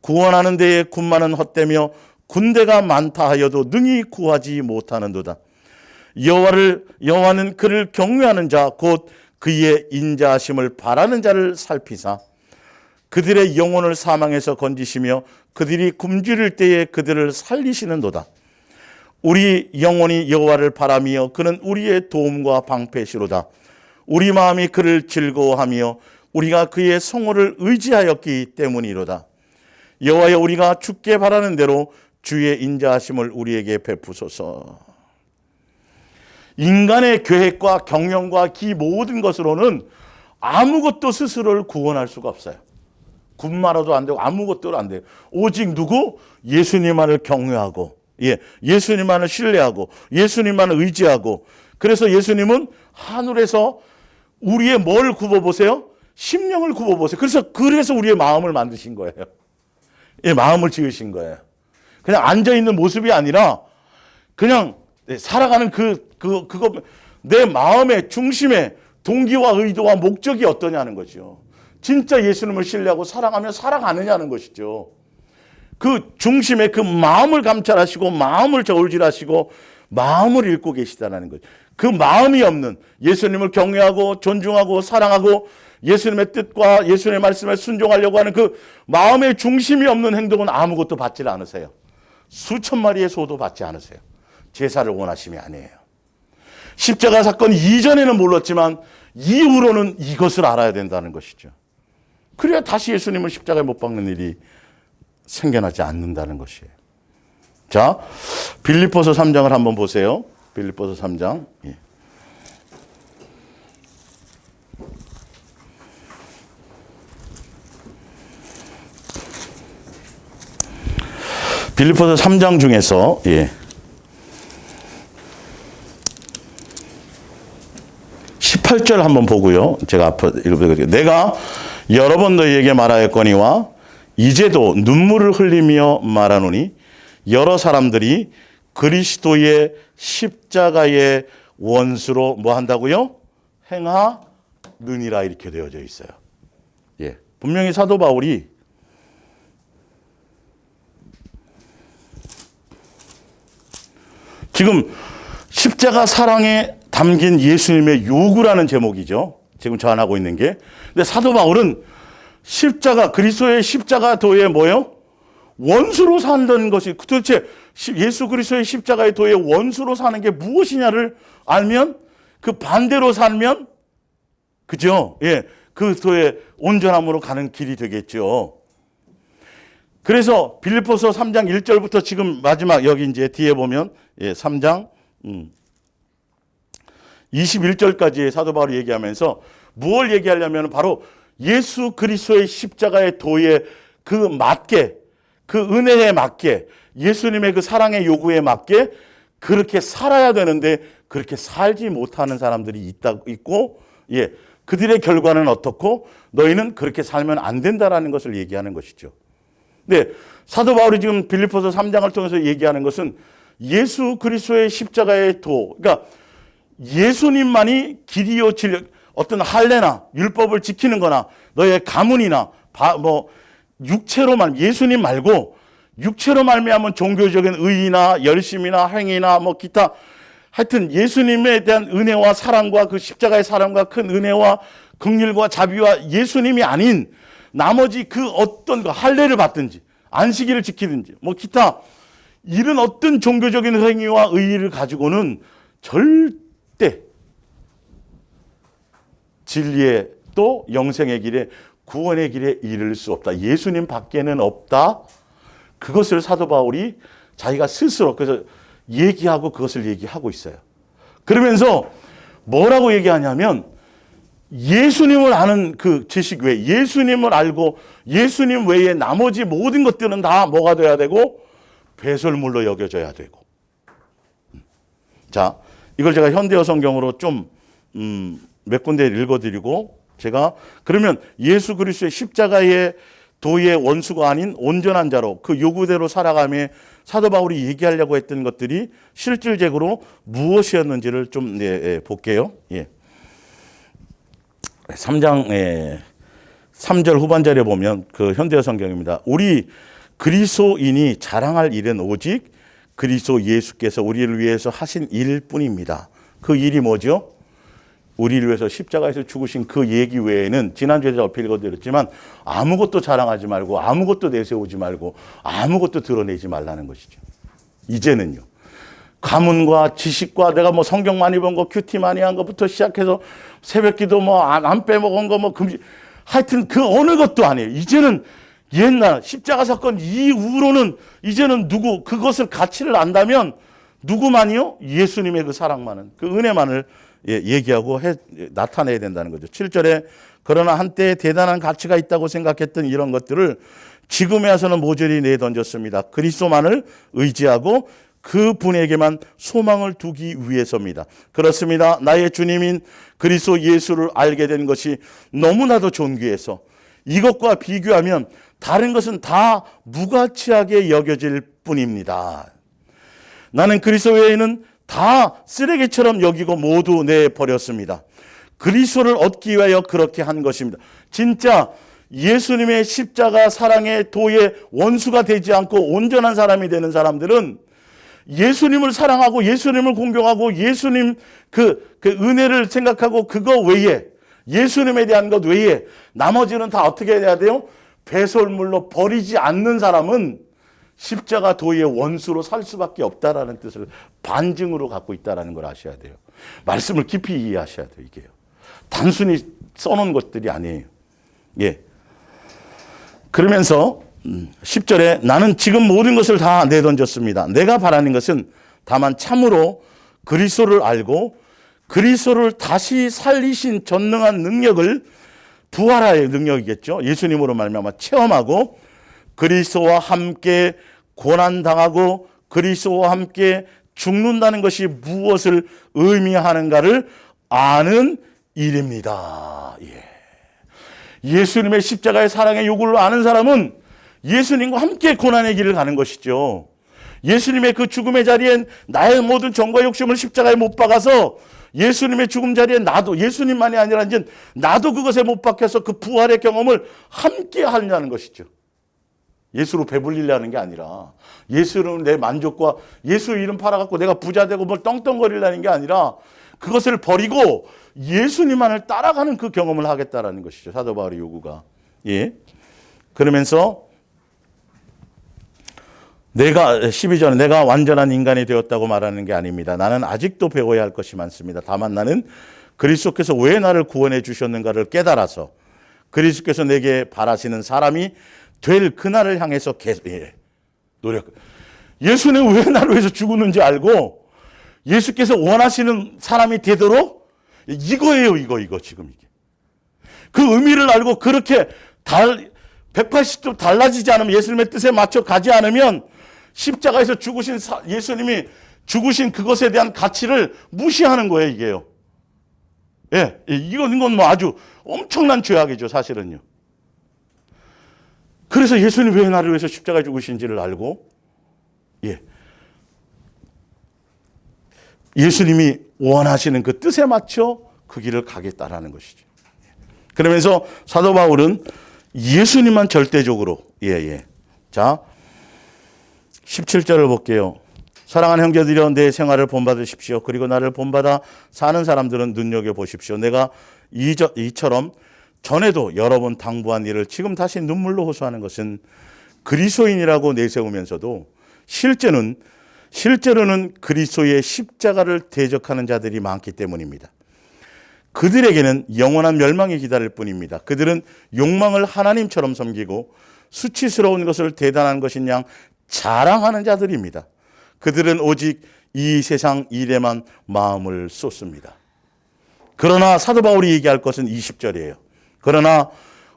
구원하는 데에 군마는 헛되며 군대가 많다 하여도 능히 구하지 못하는도다. 여호와는 그를 경외하는 자 곧 그의 인자하심을 바라는 자를 살피사 그들의 영혼을 사망에서 건지시며 그들이 굶주릴 때에 그들을 살리시는도다. 우리 영혼이 여호와를 바라며 그는 우리의 도움과 방패시로다. 우리 마음이 그를 즐거워하며 우리가 그의 성호를 의지하였기 때문이로다. 여호와여, 우리가 죽게 바라는 대로 주의 인자하심을 우리에게 베푸소서. 인간의 계획과 경영과 기 모든 것으로는 아무것도 스스로를 구원할 수가 없어요. 군마로도 안 되고 아무것도 안 돼요. 오직 누구? 예수님만을 경외하고, 예, 예수님만을 신뢰하고 예수님만을 의지하고 그래서 예수님은 하늘에서 우리의 뭘 굽어보세요? 심령을 굽어보세요. 그래서 우리의 마음을 만드신 거예요. 예, 마음을 지으신 거예요. 그냥 앉아있는 모습이 아니라 그냥 살아가는 그거 내 마음의 중심에 동기와 의도와 목적이 어떠냐는 거죠. 진짜 예수님을 신뢰하고 사랑하며 살아가느냐는 것이죠. 그 중심에 그 마음을 감찰하시고 마음을 저울질하시고 마음을 읽고 계시다는 거죠. 그 마음이 없는 예수님을 경외하고 존중하고 사랑하고 예수님의 뜻과 예수님의 말씀에 순종하려고 하는 그 마음의 중심이 없는 행동은 아무것도 받지 않으세요. 수천 마리의 소도 받지 않으세요. 제사를 원하심이 아니에요. 십자가 사건 이전에는 몰랐지만 이후로는 이것을 알아야 된다는 것이죠. 그래야 다시 예수님을 십자가에 못 박는 일이 생겨나지 않는다는 것이에요. 자, 빌립보서 3장을 한번 보세요. 빌립보서 3장. 예. 빌립보서 3장 중에서 18절 한번 보고요. 제가 앞에 읽어드릴게요. 내가 여러 번 너희에게 말하였거니와 이제도 눈물을 흘리며 말하노니 여러 사람들이 그리스도의 십자가의 원수로 뭐 한다고요? 행하느니라 이렇게 되어져 있어요. 예, 분명히 사도 바울이 지금 십자가 사랑에 담긴 예수님의 요구라는 제목이죠. 지금 전하고 있는 게. 근데 사도 바울은 십자가, 그리스도의 십자가 도에 뭐예요? 원수로 산다는 것이 도대체 예수 그리스도의 십자가의 도에 원수로 사는 게 무엇이냐를 알면 그 반대로 살면 그죠? 예. 그 도의 온전함으로 가는 길이 되겠죠. 그래서 빌립보서 3장 1절부터 지금 마지막 여기 이제 뒤에 보면 3장 21절까지 사도 바울이 얘기하면서 무엇을 얘기하려면 바로 예수 그리스도의 십자가의 도에 그 맞게 그 은혜에 맞게 예수님의 그 사랑의 요구에 맞게 그렇게 살아야 되는데 그렇게 살지 못하는 사람들이 있고 그들의 결과는 어떻고 너희는 그렇게 살면 안 된다라는 것을 얘기하는 것이죠. 네, 사도 바울이 지금 빌립보서 3장을 통해서 얘기하는 것은 예수 그리스도의 십자가의 도, 그러니까 예수님만이 길이요 진리, 어떤 할례나 율법을 지키는 거나 너의 가문이나 육체로만 예수님 말고 육체로 말미암은 종교적인 의의나 열심이나 행위나 기타 하여튼 예수님에 대한 은혜와 사랑과 그 십자가의 사랑과 큰 은혜와 긍휼과 자비와 예수님이 아닌 나머지 그 어떤 거 할례를 받든지 안식일을 지키든지 기타 이런 어떤 종교적인 행위와 의의를 가지고는 절대 진리의 또 영생의 길에 구원의 길에 이를 수 없다. 예수님 밖에는 없다. 그것을 사도 바울이 자기가 스스로 그래서 얘기하고 그것을 얘기하고 있어요. 그러면서 뭐라고 얘기하냐면 예수님을 아는 그 지식 외에 예수님을 알고 예수님 외에 나머지 모든 것들은 다 뭐가 돼야 되고 배설물로 여겨져야 되고. 자, 이걸 제가 현대어 성경으로 좀 몇 군데 읽어드리고 제가 그러면 예수 그리스도의 십자가의 도의 원수가 아닌 온전한 자로 그 요구대로 살아가며 사도 바울이 얘기하려고 했던 것들이 실질적으로 무엇이었는지를 좀 볼게요. 3장 3절 후반절에 보면 그 현대어 성경입니다. 우리 그리스도인이 자랑할 일은 오직 그리스도 예수께서 우리를 위해서 하신 일뿐입니다. 그 일이 뭐죠? 우리를 위해서 십자가에서 죽으신 그 얘기 외에는 지난주에 제가 읽어드렸지만 아무것도 자랑하지 말고 아무것도 내세우지 말고 아무것도 드러내지 말라는 것이죠. 이제는요. 가문과 지식과 내가 성경 많이 본 거, 큐티 많이 한 것부터 시작해서 새벽기도 안 빼먹은 거 금지 하여튼 그 어느 것도 아니에요. 이제는 옛날 십자가 사건 이후로는 이제는 그것을 가치를 안다면 누구만이요? 예수님의 그 사랑만은 그 은혜만을 얘기하고 나타내야 된다는 거죠. 7절에 그러나 한때 대단한 가치가 있다고 생각했던 이런 것들을 지금에 와서는 모조리 내던졌습니다. 그리스도만을 의지하고 그 분에게만 소망을 두기 위해서입니다. 그렇습니다. 나의 주님인 그리스도 예수를 알게 된 것이 너무나도 존귀해서 이것과 비교하면 다른 것은 다 무가치하게 여겨질 뿐입니다. 나는 그리스도 외에는 다 쓰레기처럼 여기고 모두 내버렸습니다. 그리스도를 얻기 위하여 그렇게 한 것입니다. 진짜 예수님의 십자가 사랑의 도의 원수가 되지 않고 온전한 사람이 되는 사람들은 예수님을 사랑하고 예수님을 공경하고 예수님 그 은혜를 생각하고 그거 외에 예수님에 대한 것 외에 나머지는 다 어떻게 해야 돼요? 배설물로 버리지 않는 사람은 십자가 도의 원수로 살 수밖에 없다라는 뜻을 반증으로 갖고 있다는 걸 아셔야 돼요. 말씀을 깊이 이해하셔야 돼요. 이게요. 단순히 써놓은 것들이 아니에요. 예. 그러면서 10절에 나는 지금 모든 것을 다 내던졌습니다. 내가 바라는 것은 다만 참으로 그리스도를 알고 그리스도를 다시 살리신 전능한 능력을 부활의 능력이겠죠. 예수님으로 말미암아 체험하고 그리스도와 함께 고난당하고 그리스도와 함께 죽는다는 것이 무엇을 의미하는가를 아는 일입니다. 예. 예수님의 십자가의 사랑의 요구를 아는 사람은 예수님과 함께 고난의 길을 가는 것이죠. 예수님의 그 죽음의 자리엔 나의 모든 정과 욕심을 십자가에 못 박아서 예수님의 죽음 자리에 나도 예수님만이 아니라 이제 나도 그것에 못 박혀서 그 부활의 경험을 함께 하려는 것이죠. 예수로 배불리려는 게 아니라 예수는 내 만족과 예수 이름 팔아갖고 내가 부자 되고 뭘 떵떵거리려는 게 아니라 그것을 버리고 예수님만을 따라가는 그 경험을 하겠다라는 것이죠. 사도 바울의 요구가. 예. 그러면서 내가 12절은 내가 완전한 인간이 되었다고 말하는 게 아닙니다. 나는 아직도 배워야 할 것이 많습니다. 다만 나는 그리스도께서 왜 나를 구원해 주셨는가를 깨달아서 그리스도께서 내게 바라시는 사람이 될 그날을 향해서 계속 노력. 예수는 왜 나를 위해서 죽었는지 알고 예수께서 원하시는 사람이 되도록 이거예요. 이거 지금 이게. 그 의미를 알고 그렇게 180도 달라지지 않으면 예수님의 뜻에 맞춰 가지 않으면 십자가에서 죽으신 예수님이 죽으신 그것에 대한 가치를 무시하는 거예요, 이게요. 예, 이건 뭐 아주 엄청난 죄악이죠, 사실은요. 그래서 예수님 왜 나를 위해서 십자가에 죽으신지를 알고, 예. 예수님이 원하시는 그 뜻에 맞춰 그 길을 가겠다라는 것이죠. 그러면서 사도 바울은 예수님만 절대적으로, 자, 17절을 볼게요. 사랑하는 형제들이여 내 생활을 본받으십시오. 그리고 나를 본받아 사는 사람들은 눈여겨보십시오. 내가 이처럼 전에도 여러 번 당부한 일을 지금 다시 눈물로 호소하는 것은 그리스도인이라고 내세우면서도 실제로는 그리스도의 십자가를 대적하는 자들이 많기 때문입니다. 그들에게는 영원한 멸망이 기다릴 뿐입니다. 그들은 욕망을 하나님처럼 섬기고 수치스러운 것을 대단한 것인 양 자랑하는 자들입니다. 그들은 오직 이 세상 일에만 마음을 쏟습니다. 그러나 사도 바울이 얘기할 것은 20절이에요. 그러나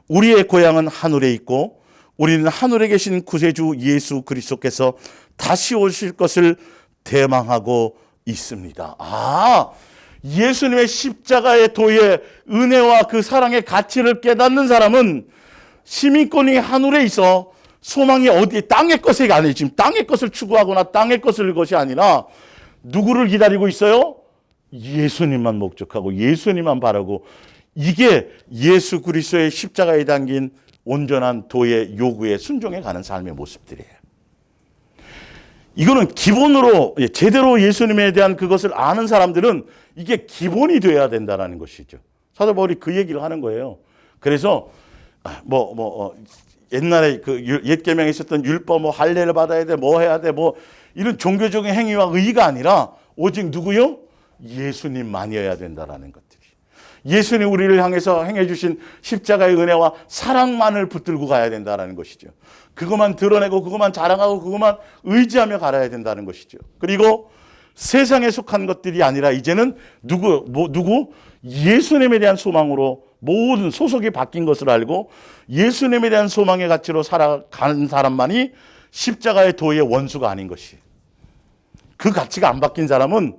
우리의 고향은 하늘에 있고 우리는 하늘에 계신 구세주 예수 그리스도께서 다시 오실 것을 대망하고 있습니다. 예수님의 십자가의 도의 은혜와 그 사랑의 가치를 깨닫는 사람은 시민권이 하늘에 있어 소망이 어디 땅의 것이 아니에요. 지금 땅의 것을 추구하거나 땅의 것을 것이 아니라 누구를 기다리고 있어요? 예수님만 목적하고 예수님만 바라고 이게 예수 그리스도의 십자가에 담긴 온전한 도의 요구에 순종해 가는 삶의 모습들이에요. 이거는 기본으로 제대로 예수님에 대한 그것을 아는 사람들은 이게 기본이 돼야 된다는 것이죠. 사도 바울이 그 얘기를 하는 거예요. 그래서 옛날에 그 옛 계명에 있었던 율법 할례를 받아야 돼, 뭐 해야 돼, 이런 종교적인 행위와 의의가 아니라 오직 누구요? 예수님만이어야 된다라는 것들이. 예수님 우리를 향해서 행해 주신 십자가의 은혜와 사랑만을 붙들고 가야 된다라는 것이죠. 그것만 드러내고 그것만 자랑하고 그것만 의지하며 갈아야 된다는 것이죠. 그리고 세상에 속한 것들이 아니라 이제는 누구? 예수님에 대한 소망으로 모든 소속이 바뀐 것을 알고 예수님에 대한 소망의 가치로 살아가는 사람만이 십자가의 도의 원수가 아닌 것이. 그 가치가 안 바뀐 사람은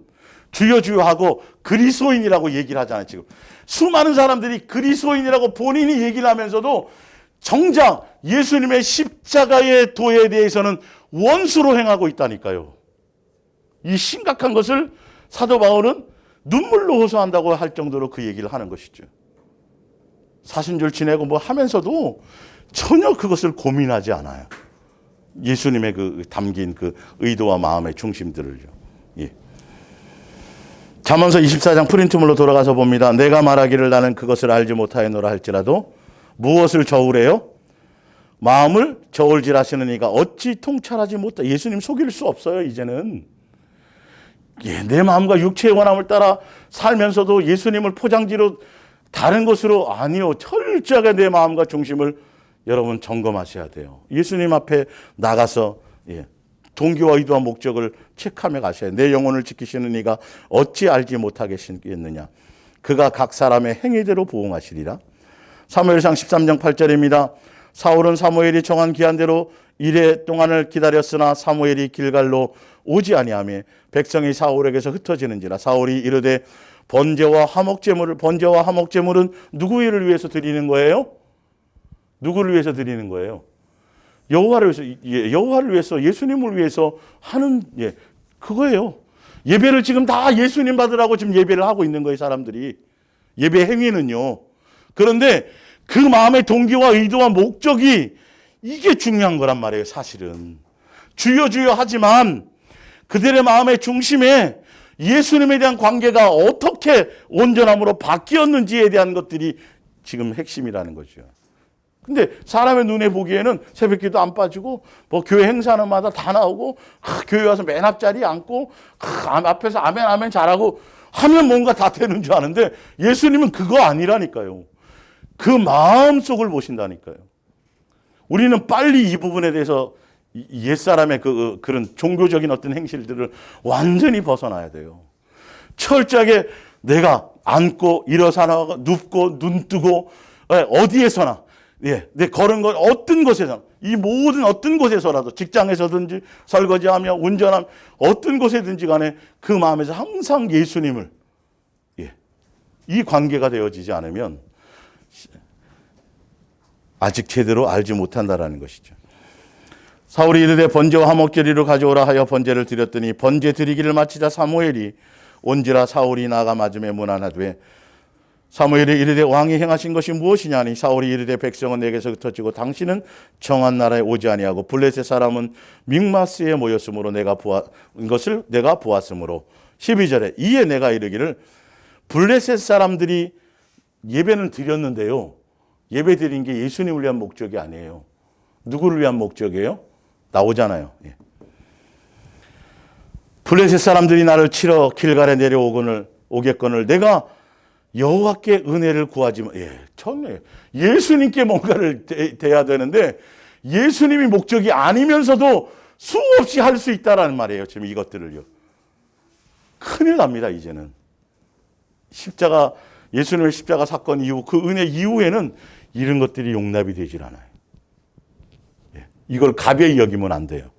주여 주여 하고 그리스도인이라고 얘기를 하잖아요. 지금 수많은 사람들이 그리스도인이라고 본인이 얘기를 하면서도 정작 예수님의 십자가의 도에 대해서는 원수로 행하고 있다니까요. 이 심각한 것을 사도 바울은 눈물로 호소한다고 할 정도로 그 얘기를 하는 것이죠. 사순절 지내고 뭐 하면서도 전혀 그것을 고민하지 않아요. 예수님의 그 담긴 그 의도와 마음의 중심들을요. 예. 잠언서 24장 프린트물로 돌아가서 봅니다. 내가 말하기를 나는 그것을 알지 못하였노라 할지라도 무엇을 저울해요? 마음을 저울질하시는 이가 어찌 통찰하지 못하. 예수님 속일 수 없어요. 이제는. 예, 내 마음과 육체의 원함을 따라 살면서도 예수님을 포장지로 다른 것으로 아니요. 철저하게 내 마음과 중심을 여러분 점검하셔야 돼요. 예수님 앞에 나가서 동기와 의도와 목적을 체크하며 가셔야 돼요. 내 영혼을 지키시는 이가 어찌 알지 못하겠느냐. 그가 각 사람의 행위대로 부응하시리라. 사무엘상 13장 8절입니다. 사울은 사무엘이 정한 기한대로 이레 동안을 기다렸으나 사무엘이 길갈로 오지 아니하며 백성이 사울에게서 흩어지는지라. 사울이 이르되 번제와 화목제물은 누구를 위해서 드리는 거예요? 누구를 위해서 드리는 거예요? 여호와를 위해서 예수님을 위해서 하는 그거예요. 예배를 지금 다 예수님 받으라고 지금 예배를 하고 있는 거예요, 사람들이. 예배 행위는요. 그런데 그 마음의 동기와 의도와 목적이 이게 중요한 거란 말이에요, 사실은. 주여 주여 하지만 그들의 마음의 중심에 예수님에 대한 관계가 어떻게 온전함으로 바뀌었는지에 대한 것들이 지금 핵심이라는 거죠. 근데 사람의 눈에 보기에는 새벽기도 안 빠지고 뭐 교회 행사하는마다 다 나오고 교회 와서 맨 앞자리에 앉고 앞에서 아멘 아멘 잘하고 하면 뭔가 다 되는 줄 아는데 예수님은 그거 아니라니까요. 그 마음속을 보신다니까요. 우리는 빨리 이 부분에 대해서 옛사람의 그런 종교적인 어떤 행실들을 완전히 벗어나야 돼요. 철저하게 내가 앉고 일어서나 눕고 눈 뜨고 어디에서나 내 걸은 것 어떤 곳에서 이 모든 어떤 곳에서라도 직장에서든지 설거지하며 운전하며 어떤 곳에든지 간에 그 마음에서 항상 예수님을 이 관계가 되어지지 않으면 아직 제대로 알지 못한다라는 것이죠. 사울이 이르되 번제와 화목제리로 가져오라 하여 번제를 드렸더니 번제 드리기를 마치자 사무엘이 온지라 사울이 나가 맞음에 문안하되 사무엘이 이르되 왕이 행하신 것이 무엇이냐니 사울이 이르되 백성은 내게서 흩어지고 당신은 정한 나라에 오지 아니하고 블레셋 사람은 믹마스에 모였으므로 내가 보았으므로 12절에 이에 내가 이르기를 블레셋 사람들이 예배는 드렸는데요. 예배 드린 게 예수님을 위한 목적이 아니에요. 누구를 위한 목적이에요? 나오잖아요. 블레셋 사람들이 나를 치러 길갈에 내려오겠거늘 내가 여호와께 은혜를 구하지만 처음에 예수님께 뭔가를 대야 되는데 예수님이 목적이 아니면서도 수없이 할 수 있다라는 말이에요. 지금 이것들을요. 큰일 납니다. 이제는 예수님의 십자가 사건 이후 그 은혜 이후에는 이런 것들이 용납이 되질 않아요. 이걸 가벼이 여기면 안 돼요.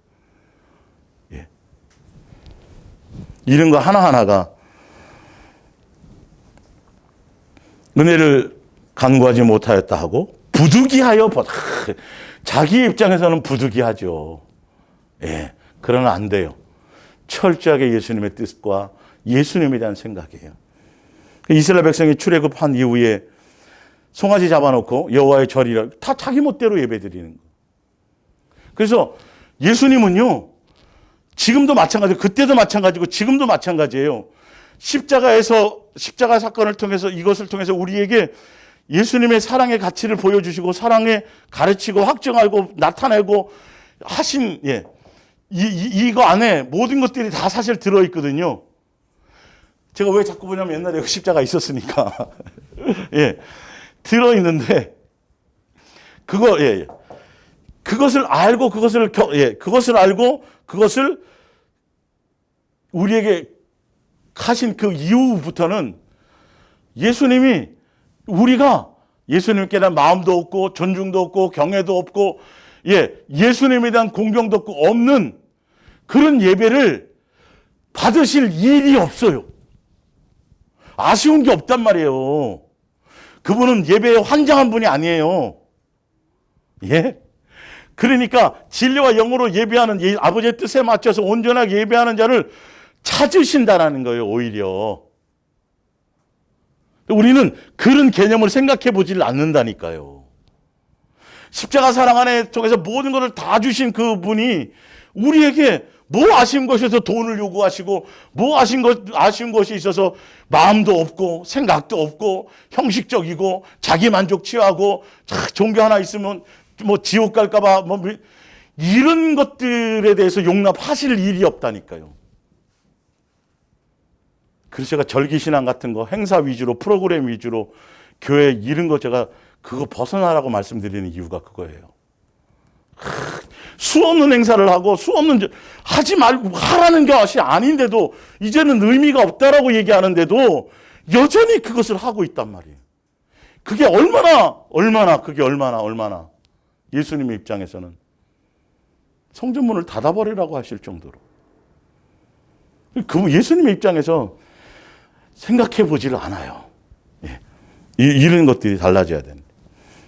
이런 거 하나하나가 은혜를 간구하지 못하였다 하고 부득이하여 자기 입장에서는 부득이하죠. 그러나 안 돼요. 철저하게 예수님의 뜻과 예수님에 대한 생각이에요. 이스라엘 백성이 출애굽한 이후에 송아지 잡아놓고 여호와의 절이라 다 자기 멋대로 예배드리는 거. 그래서 예수님은요. 지금도 마찬가지고 그때도 마찬가지고 지금도 마찬가지예요. 십자가 사건을 통해서 이것을 통해서 우리에게 예수님의 사랑의 가치를 보여주시고 사랑에 가르치고 확정하고 나타내고 하신 이거 안에 모든 것들이 다 사실 들어있거든요. 제가 왜 자꾸 보냐면 옛날에 여기 십자가 있었으니까 들어있는데 그것을 알고 그것을 우리에게 하신 그 이후부터는 예수님이 우리가 예수님께 대한 마음도 없고 존중도 없고 경애도 없고 예수님에 대한 공경도 없는 그런 예배를 받으실 일이 없어요. 아쉬운 게 없단 말이에요. 그분은 예배에 환장한 분이 아니에요. 예? 그러니까 진리와 영으로 예배하는 아버지의 뜻에 맞춰서 온전하게 예배하는 자를 찾으신다라는 거예요, 오히려. 우리는 그런 개념을 생각해 보지를 않는다니까요. 십자가 사랑 안에 통해서 모든 것을 다 주신 그분이 우리에게 뭐 아쉬운 것에서 돈을 요구하시고, 뭐 아쉬운 것이 있어서 마음도 없고, 생각도 없고, 형식적이고, 자기 만족 취하고, 종교 하나 있으면 뭐 지옥 갈까봐, 뭐 이런 것들에 대해서 용납하실 일이 없다니까요. 그래서 제가 절기신앙 같은 거 행사 위주로, 프로그램 위주로 교회 이런 거 제가 그거 벗어나라고 말씀드리는 이유가 그거예요. 수없는 행사를 하고 하지 말고 하라는 것이 아닌데도 이제는 의미가 없다라고 얘기하는데도 여전히 그것을 하고 있단 말이에요. 그게 얼마나 예수님의 입장에서는 성전문을 닫아버리라고 하실 정도로. 예수님의 입장에서 생각해 보지를 않아요. 예. 이런 것들이 달라져야 됩니다.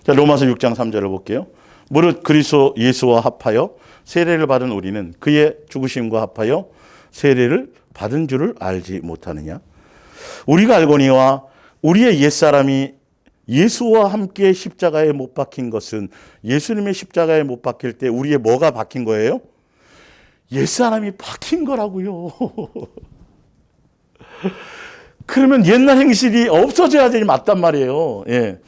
자, 로마서 6장 3절을 볼게요. 무릇 그리스도 예수와 합하여 세례를 받은 우리는 그의 죽으심과 합하여 세례를 받은 줄을 알지 못하느냐. 우리가 알거니와 우리의 옛사람이 예수와 함께 십자가에 못 박힌 것은 예수님의 십자가에 못 박힐 때 우리의 뭐가 박힌 거예요? 옛사람이 박힌 거라고요. 그러면 옛날 행실이 없어져야 되지 맞단 말이에요. 예.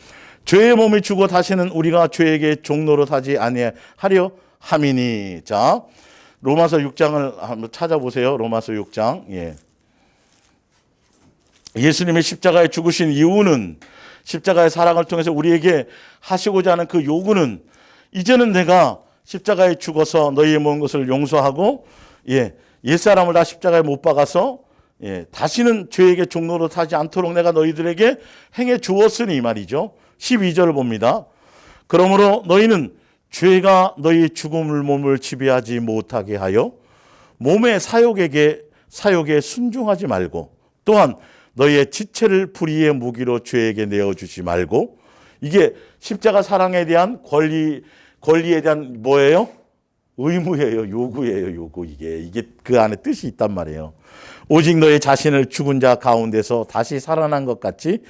죄의 몸이 죽어 다시는 우리가 죄에게 종노로 하지 아니하려 함이니. 자, 로마서 6장을 한번 찾아보세요. 로마서 6장. 예. 예수님의 십자가에 죽으신 이유는 십자가의 사랑을 통해서 우리에게 하시고자 하는 그 요구는 이제는 내가 십자가에 죽어서 너희의 모든 것을 용서하고 옛사람을 다 십자가에 못 박아서 다시는 죄에게 종노로 하지 않도록 내가 너희들에게 행해 주었으니 말이죠. 12절을 봅니다. 그러므로 너희는 죄가 너희 죽음을 몸을 지배하지 못하게 하여 몸의 사욕에 순종하지 말고 또한 너희의 지체를 불의의 무기로 죄에게 내어주지 말고. 이게 십자가 사랑에 대한 권리에 대한 뭐예요? 의무예요. 요구예요. 요구. 이게 그 안에 뜻이 있단 말이에요. 오직 너희 자신을 죽은 자 가운데서 다시 살아난 것 같이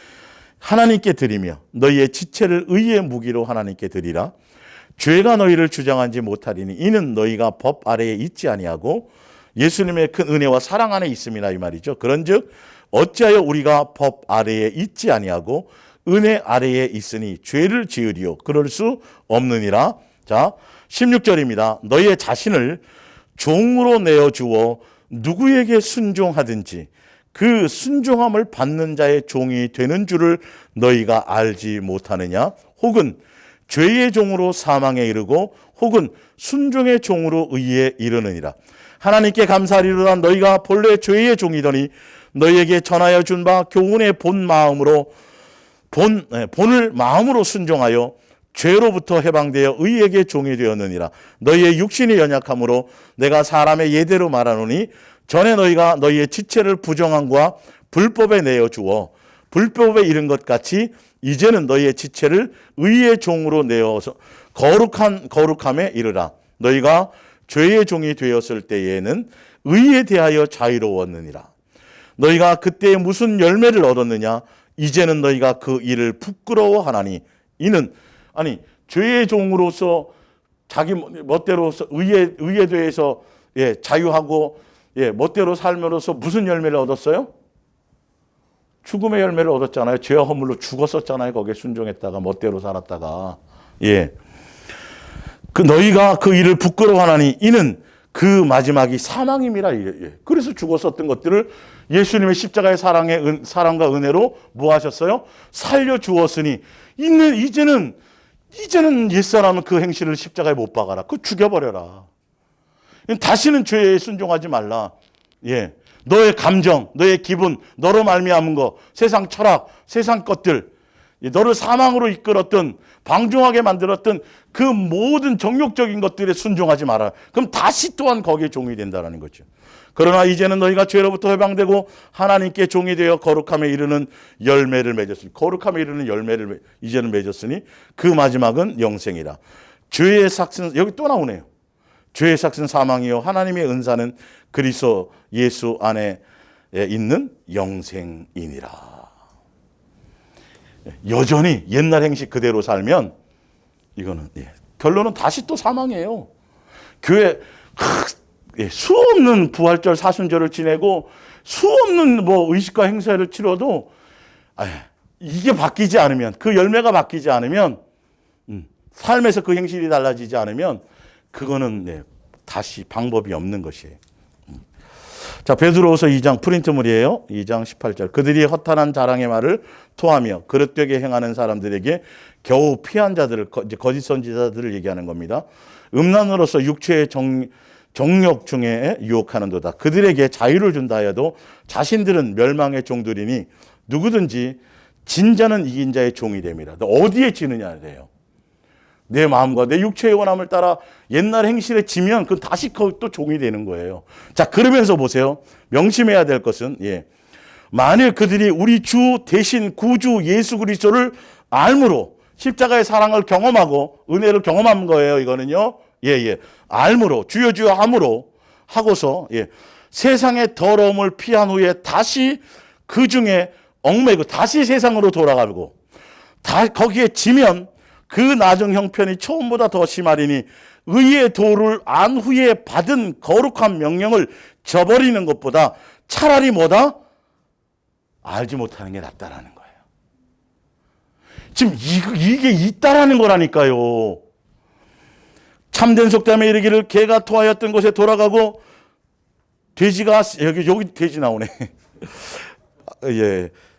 하나님께 드리며 너희의 지체를 의의 무기로 하나님께 드리라. 죄가 너희를 주장하지 못하리니 이는 너희가 법 아래에 있지 아니하고 예수님의 큰 은혜와 사랑 안에 있음이라 이 말이죠. 그런즉 어찌하여 우리가 법 아래에 있지 아니하고 은혜 아래에 있으니 죄를 지으리요 그럴 수 없느니라. 자, 16절입니다. 너희의 자신을 종으로 내어주어 누구에게 순종하든지 그 순종함을 받는 자의 종이 되는 줄을 너희가 알지 못하느냐. 혹은 죄의 종으로 사망에 이르고 혹은 순종의 종으로 의에 이르느니라. 하나님께 감사하리로다. 너희가 본래 죄의 종이더니 너희에게 전하여 준 바 교훈의 본을 마음으로 순종하여 죄로부터 해방되어 의에게 종이 되었느니라. 너희의 육신이 연약함으로 내가 사람의 예대로 말하노니 전에 너희가 너희의 지체를 부정함과 불법에 내어주어 불법에 이른 것 같이 이제는 너희의 지체를 의의 종으로 내어서 거룩함에 이르라. 너희가 죄의 종이 되었을 때에는 의에 대하여 자유로웠느니라. 너희가 그때 무슨 열매를 얻었느냐? 이제는 너희가 그 일을 부끄러워하나니 이는 죄의 종으로서 자기 멋대로서 의에 대해서 자유하고 멋대로 삶으로써 무슨 열매를 얻었어요? 죽음의 열매를 얻었잖아요. 죄와 허물로 죽었었잖아요. 거기에 순종했다가 멋대로 살았다가. 그 너희가 그 일을 부끄러워하나니 이는 그 마지막이 사망임이라. 그래서 죽었었던 것들을 예수님의 십자가의 사랑과 은혜로 뭐 하셨어요? 살려주었으니 이제는 옛사람은 그 행실을 십자가에 못 박아라. 그거 죽여버려라. 다시는 죄에 순종하지 말라. 너의 감정, 너의 기분, 너로 말미암은 거, 세상 철학, 세상 것들, 너를 사망으로 이끌었던, 방종하게 만들었던 그 모든 정욕적인 것들에 순종하지 마라. 그럼 다시 또한 거기에 종이 된다는 거죠. 그러나 이제는 너희가 죄로부터 해방되고 하나님께 종이 되어 거룩함에 이르는 열매를 맺었으니, 거룩함에 이르는 열매를 이제는 맺었으니 그 마지막은 영생이라. 죄의 삭은, 여기 또 나오네요. 죄의 삭은 사망이요 하나님의 은사는 그리스도 예수 안에 있는 영생이니라. 여전히 옛날 행식 그대로 살면 이거는 결론은 다시 또 사망이에요. 교회 수없는 부활절 사순절을 지내고 수없는 뭐 의식과 행사를 치러도 이게 바뀌지 않으면, 그 열매가 바뀌지 않으면, 삶에서 그 행실이 달라지지 않으면 그거는 다시 방법이 없는 것이에요. 자, 베드로후서 2장 프린트물이에요. 2장 18절. 그들이 허탄한 자랑의 말을 토하며 그릇되게 행하는 사람들에게 겨우 피한 자들을, 거짓 선지자들을 얘기하는 겁니다. 음란으로서 육체의 정욕 중에 유혹하는도다. 그들에게 자유를 준다 하여도 자신들은 멸망의 종들이니 누구든지 진자는 이긴 자의 종이 됨이라. 어디에 지느냐에 대해요. 내 마음과 내 육체의 원함을 따라 옛날 행실에 지면 그건 다시 또 종이 되는 거예요. 자, 그러면서 보세요. 명심해야 될 것은, 만일 그들이 우리 주 대신 구주 예수 그리스도를 알므로, 십자가의 사랑을 경험하고 은혜를 경험한 거예요. 이거는요. 알므로, 주여 주여 함으로 하고서 세상의 더러움을 피한 후에 다시 그 중에 얽매고 다시 세상으로 돌아가고 거기에 지면 그 나중 형편이 처음보다 더 심하리니 의의 도를 안 후에 받은 거룩한 명령을 저버리는 것보다 차라리 뭐다? 알지 못하는 게 낫다라는 거예요. 지금 이게 있다라는 거라니까요. 참된 속담에 이르기를 개가 토하였던 곳에 돌아가고 돼지가 여기 돼지 나오네.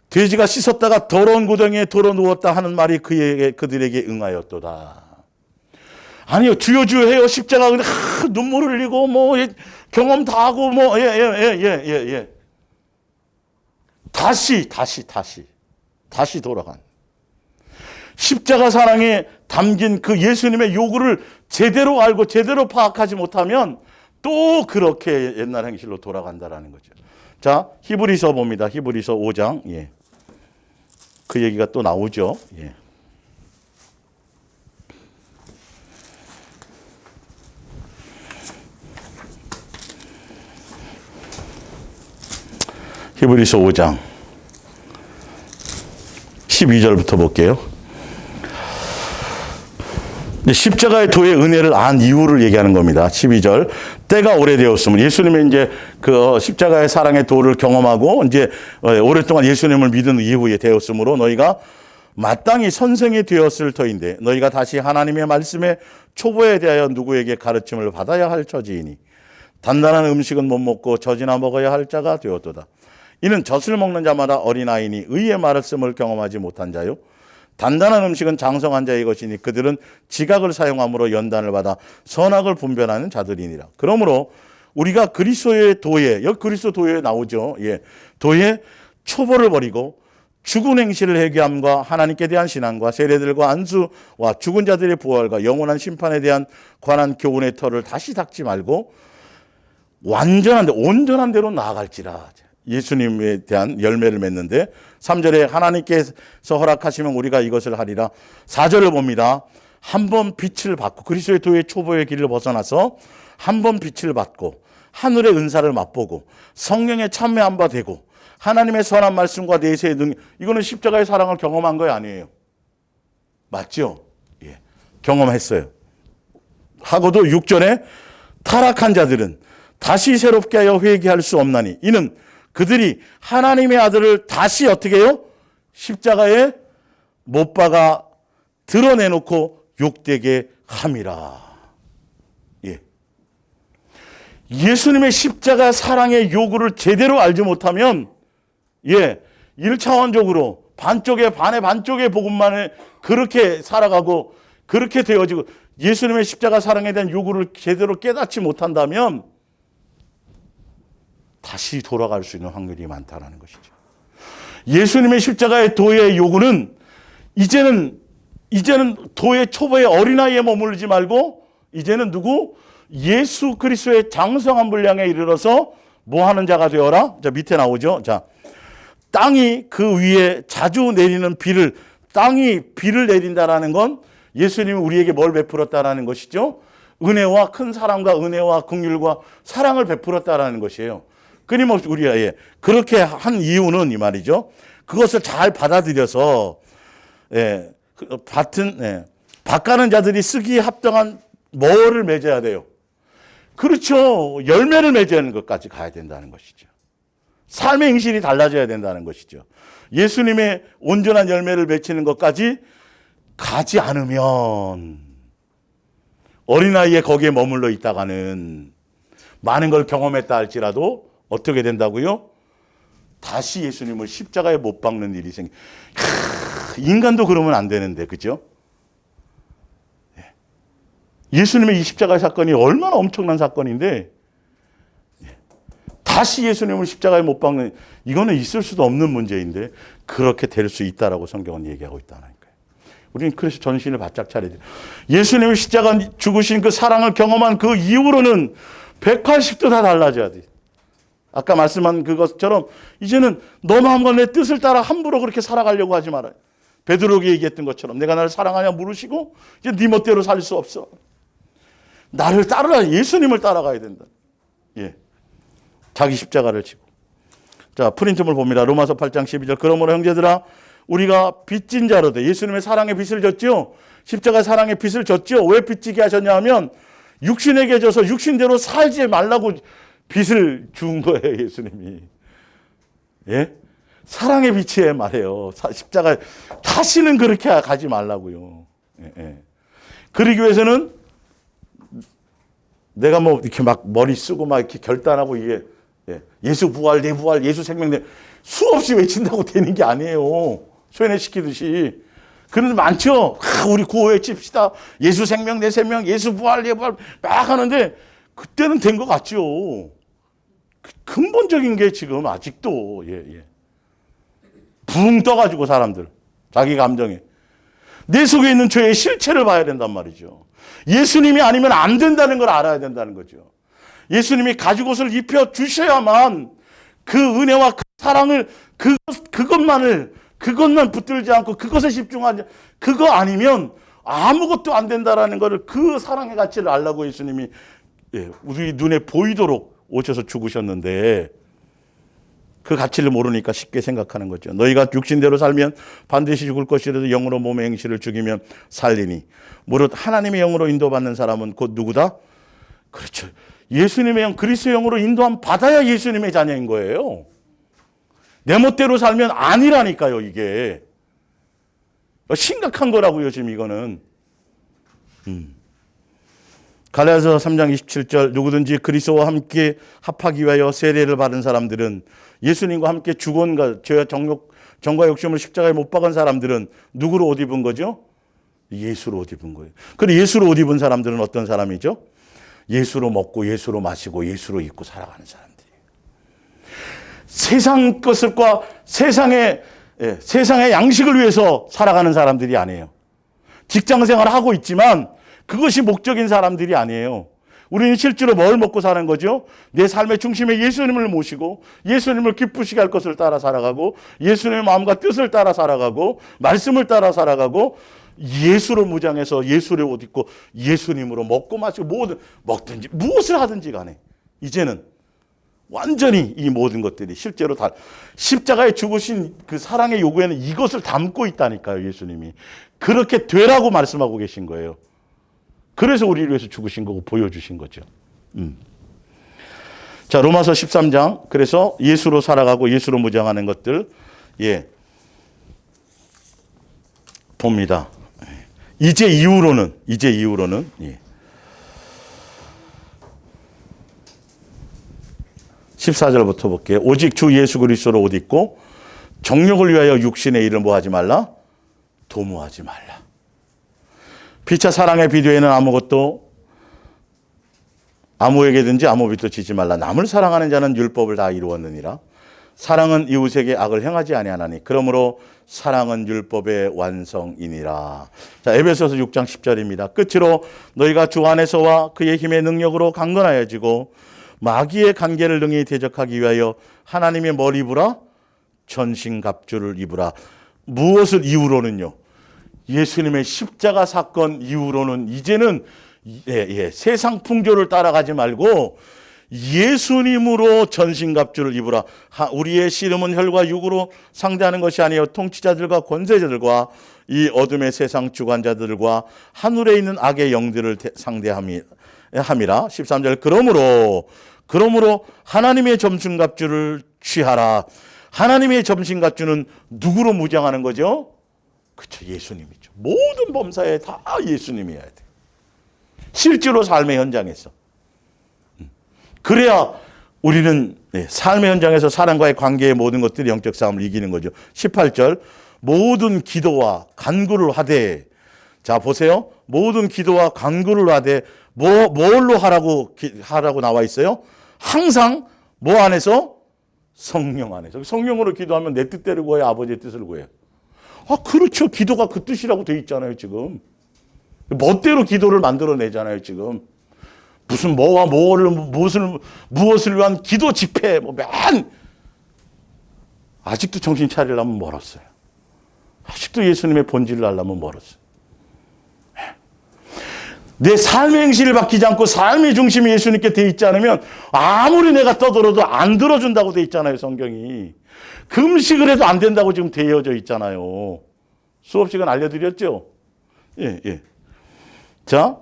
돼지가 씻었다가 더러운 구덩이에 돌아 누웠다 하는 말이 그들에게 응하였도다. 아니요, 주여 주여 해요. 십자가 근데 눈물을 흘리고 경험 다 하고 다시 돌아간 십자가 사랑에 담긴 그 예수님의 요구를 제대로 알고 제대로 파악하지 못하면 또 그렇게 옛날 행실로 돌아간다라는 거죠. 자, 히브리서 봅니다. 히브리서 5장. 그 얘기가 또 나오죠. 히브리서 5장 12절부터 볼게요. 십자가의 도의 은혜를 안 이유를 얘기하는 겁니다. 12절. 때가 오래되었으면, 예수님의 이제 그 십자가의 사랑의 도를 경험하고 이제 오랫동안 예수님을 믿은 이후에 되었으므로 너희가 마땅히 선생이 되었을 터인데 너희가 다시 하나님의 말씀의 초보에 대하여 누구에게 가르침을 받아야 할 처지이니 단단한 음식은 못 먹고 젖이나 먹어야 할 자가 되었도다. 이는 젖을 먹는 자마다 어린아이니 의의 말씀을 경험하지 못한 자요. 단단한 음식은 장성한 자의 것이니 그들은 지각을 사용함으로 연단을 받아 선악을 분별하는 자들이니라. 그러므로 우리가 그리스도의 도에, 여기 그리스도 도에 나오죠. 도의 초보를 버리고 죽은 행실을 회개함과 하나님께 대한 신앙과 세례들과 안수와 죽은 자들의 부활과 영원한 심판에 대한 관한 교훈의 털을 다시 닦지 말고 온전한 대로 나아갈지라. 예수님에 대한 열매를 맺는데 3절에 하나님께서 허락하시면 우리가 이것을 하리라. 4절을 봅니다. 한 번 빛을 받고 그리스도의 도의 초보의 길을 벗어나서 한 번 빛을 받고 하늘의 은사를 맛보고 성령의 참여한 바 되고 하나님의 선한 말씀과 내세의 능력, 이거는 십자가의 사랑을 경험한 거 아니에요. 맞죠? 경험했어요. 하고도 6절에 타락한 자들은 다시 새롭게 하여 회개할 수 없나니 이는 그들이 하나님의 아들을 다시 어떻게 해요? 십자가에 못 박아 드러내놓고 욕되게 함이라. 예수님의 십자가 사랑의 요구를 제대로 알지 못하면 1차원적으로 반쪽에 복음만에 그렇게 살아가고 그렇게 되어지고 예수님의 십자가 사랑에 대한 요구를 제대로 깨닫지 못한다면 다시 돌아갈 수 있는 확률이 많다는 것이죠. 예수님의 십자가의 도의 요구는 이제는 도의 초보의 어린아이에 머물지 말고 이제는 예수 그리스도의 장성한 분량에 이르러서 뭐 하는 자가 되어라? 자, 밑에 나오죠. 자, 땅이 그 위에 자주 내리는 비를, 땅이 비를 내린다라는 건 예수님이 우리에게 뭘 베풀었다라는 것이죠. 은혜와 큰 사랑과 은혜와 긍휼과 사랑을 베풀었다라는 것이에요. 끊임없이 우리가 그렇게 한 이유는 이 말이죠. 그것을 잘 받아들여서 밭가는 자들이 쓰기에 합당한 뭐를 맺어야 돼요. 그렇죠. 열매를 맺는 것까지 가야 된다는 것이죠. 삶의 행실이 달라져야 된다는 것이죠. 예수님의 온전한 열매를 맺히는 것까지 가지 않으면 어린아이에 거기에 머물러 있다가는 많은 걸 경험했다 할지라도 어떻게 된다고요? 다시 예수님을 십자가에 못 박는 일이 인간도 그러면 안 되는데, 그죠? 예수님의 이 십자가 사건이 얼마나 엄청난 사건인데 다시 예수님을 십자가에 못 박는, 이거는 있을 수도 없는 문제인데 그렇게 될 수 있다라고 성경은 얘기하고 있다는 거예요. 우리는 그래서 전신을 바짝 차려야 돼요. 예수님이 십자가 죽으신 그 사랑을 경험한 그 이후로는 180도 다 달라져야 돼요. 아까 말씀한 그것처럼 이제는 너 마음과 내 뜻을 따라 함부로 그렇게 살아가려고 하지 말아요. 베드로에게 얘기했던 것처럼 내가 나를 사랑하냐 물으시고 이제 네 멋대로 살 수 없어. 나를 따르라. 예수님을 따라가야 된다. 예. 자기 십자가를 지고. 자, 프린트물 봅니다. 로마서 8장 12절. 그러므로 형제들아 우리가 빚진 자로 돼. 예수님의 사랑의 빚을 졌죠. 십자가 사랑의 빚을 졌죠. 왜 빚지게 하셨냐 하면 육신에게 져서 육신대로 살지 말라고 빚을 준 거예요. 예수님이. 예? 사랑의 빛이에 말해요. 십자가 다시는 그렇게 가지 말라고요. 예, 예. 그러기 위해서는 내가 뭐 이렇게 막 머리 쓰고 막 이렇게 결단하고 이게 예수 부활, 내 부활, 예수 생명, 수없이 외친다고 되는 게 아니에요. 소연회시키듯이. 그런데 많죠. 우리 구호 외칩시다. 예수 생명, 내 생명, 예수 부활, 내 부활 막 하는데 그때는 된 것 같죠. 근본적인 게 지금 아직도 붕 떠가지고 사람들 자기 감정에 내 속에 있는 죄의 실체를 봐야 된단 말이죠. 예수님이 아니면 안 된다는 걸 알아야 된다는 거죠. 예수님이 가죽 옷을 입혀 주셔야만 그 은혜와 그 사랑을 그것만 붙들지 않고 그것에 집중하지, 그거 아니면 아무것도 안 된다라는 것을, 그 사랑의 가치를 알라고 예수님이 우리 눈에 보이도록 오셔서 죽으셨는데 그 가치를 모르니까 쉽게 생각하는 거죠. 너희가 육신대로 살면 반드시 죽을 것이라도 영으로 몸의 행실을 죽이면 살리니 무릇 하나님의 영으로 인도받는 사람은 곧 누구다? 그렇죠. 예수님의 영, 그리스도의 영으로 인도함 받아야 예수님의 자녀인 거예요. 내 멋대로 살면 아니라니까요. 이게 심각한 거라고요. 지금 이거는. 갈라디아서 3장 27절 누구든지 그리스도와 함께 합하기 위하여 세례를 받은 사람들은, 예수님과 함께 죽은가 죄와 정과 욕심을 십자가에 못 박은 사람들은 누구로 옷 입은 거죠? 예수로 옷 입은 거예요. 그리고 예수로 옷 입은 사람들은 어떤 사람이죠? 예수로 먹고 예수로 마시고 예수로 입고 살아가는 사람들이에요. 세상 것과 세상의 양식을 위해서 살아가는 사람들이 아니에요. 직장 생활을 하고 있지만 그것이 목적인 사람들이 아니에요. 우리는 실제로 뭘 먹고 사는 거죠? 내 삶의 중심에 예수님을 모시고 예수님을 기쁘시게 할 것을 따라 살아가고 예수님의 마음과 뜻을 따라 살아가고 말씀을 따라 살아가고 예수로 무장해서 예수를 옷 입고 예수님으로 먹고 마시고 먹든지 무엇을 하든지 간에 이제는 완전히 이 모든 것들이 실제로 다 십자가에 죽으신 그 사랑의 요구에는 이것을 담고 있다니까요. 예수님이 그렇게 되라고 말씀하고 계신 거예요. 그래서 우리를 위해서 죽으신 거고 보여주신 거죠. 자, 로마서 13장. 그래서 예수로 살아가고 예수로 무장하는 것들 봅니다. 이제 이후로는 14절부터 볼게요. 오직 주 예수 그리스도로 옷 입고 정욕을 위하여 육신의 일을 뭐 하지 말라? 도모하지 말라. 피차 사랑의 비교에는 아무것도 아무에게든지 아무 빚도 지지 말라. 남을 사랑하는 자는 율법을 다 이루었느니라. 사랑은 이웃에게 악을 행하지 아니하나니 그러므로 사랑은 율법의 완성이니라. 자, 에베소서 6장 10절입니다. 끝으로 너희가 주 안에서와 그의 힘의 능력으로 강건하여지고 마귀의 관계를 능히 대적하기 위하여 하나님의 뭘 입으라? 전신갑주를 입으라. 무엇을 이유로는요? 예수님의 십자가 사건 이후로는 이제는 세상 풍조를 따라가지 말고 예수님으로 전신갑주를 입으라. 우리의 씨름은 혈과 육으로 상대하는 것이 아니요 통치자들과 권세자들과 이 어둠의 세상 주관자들과 하늘에 있는 악의 영들을 상대함이라. 13절 그러므로 하나님의 전신갑주를 취하라. 하나님의 전신갑주는 누구로 무장하는 거죠? 그렇죠, 예수님이죠. 모든 범사에 다 예수님이어야 돼. 실제로 삶의 현장에서. 그래야 우리는 삶의 현장에서 사람과의 관계의 모든 것들이 영적 싸움을 이기는 거죠. 18절 모든 기도와 간구를 하되. 자, 보세요. 모든 기도와 간구를 하되 뭘로 하라고 나와 있어요? 항상 뭐 안에서? 성령 안에서. 성령으로 기도하면 내 뜻대로 구해요, 아버지의 뜻을 구해요? 그렇죠. 기도가 그 뜻이라고 돼 있잖아요, 지금. 멋대로 기도를 만들어내잖아요, 지금. 무슨 뭐와 무엇을 위한 기도 집회, 아직도 정신 차리려면 멀었어요. 아직도 예수님의 본질을 알려면 멀었어요. 내 삶의 행실을 바뀌지 않고 삶의 중심이 예수님께 돼 있지 않으면 아무리 내가 떠들어도 안 들어준다고 돼 있잖아요, 성경이. 금식을 해도 안 된다고 지금 되어져 있잖아요. 수업 시간 알려드렸죠? 예. 자,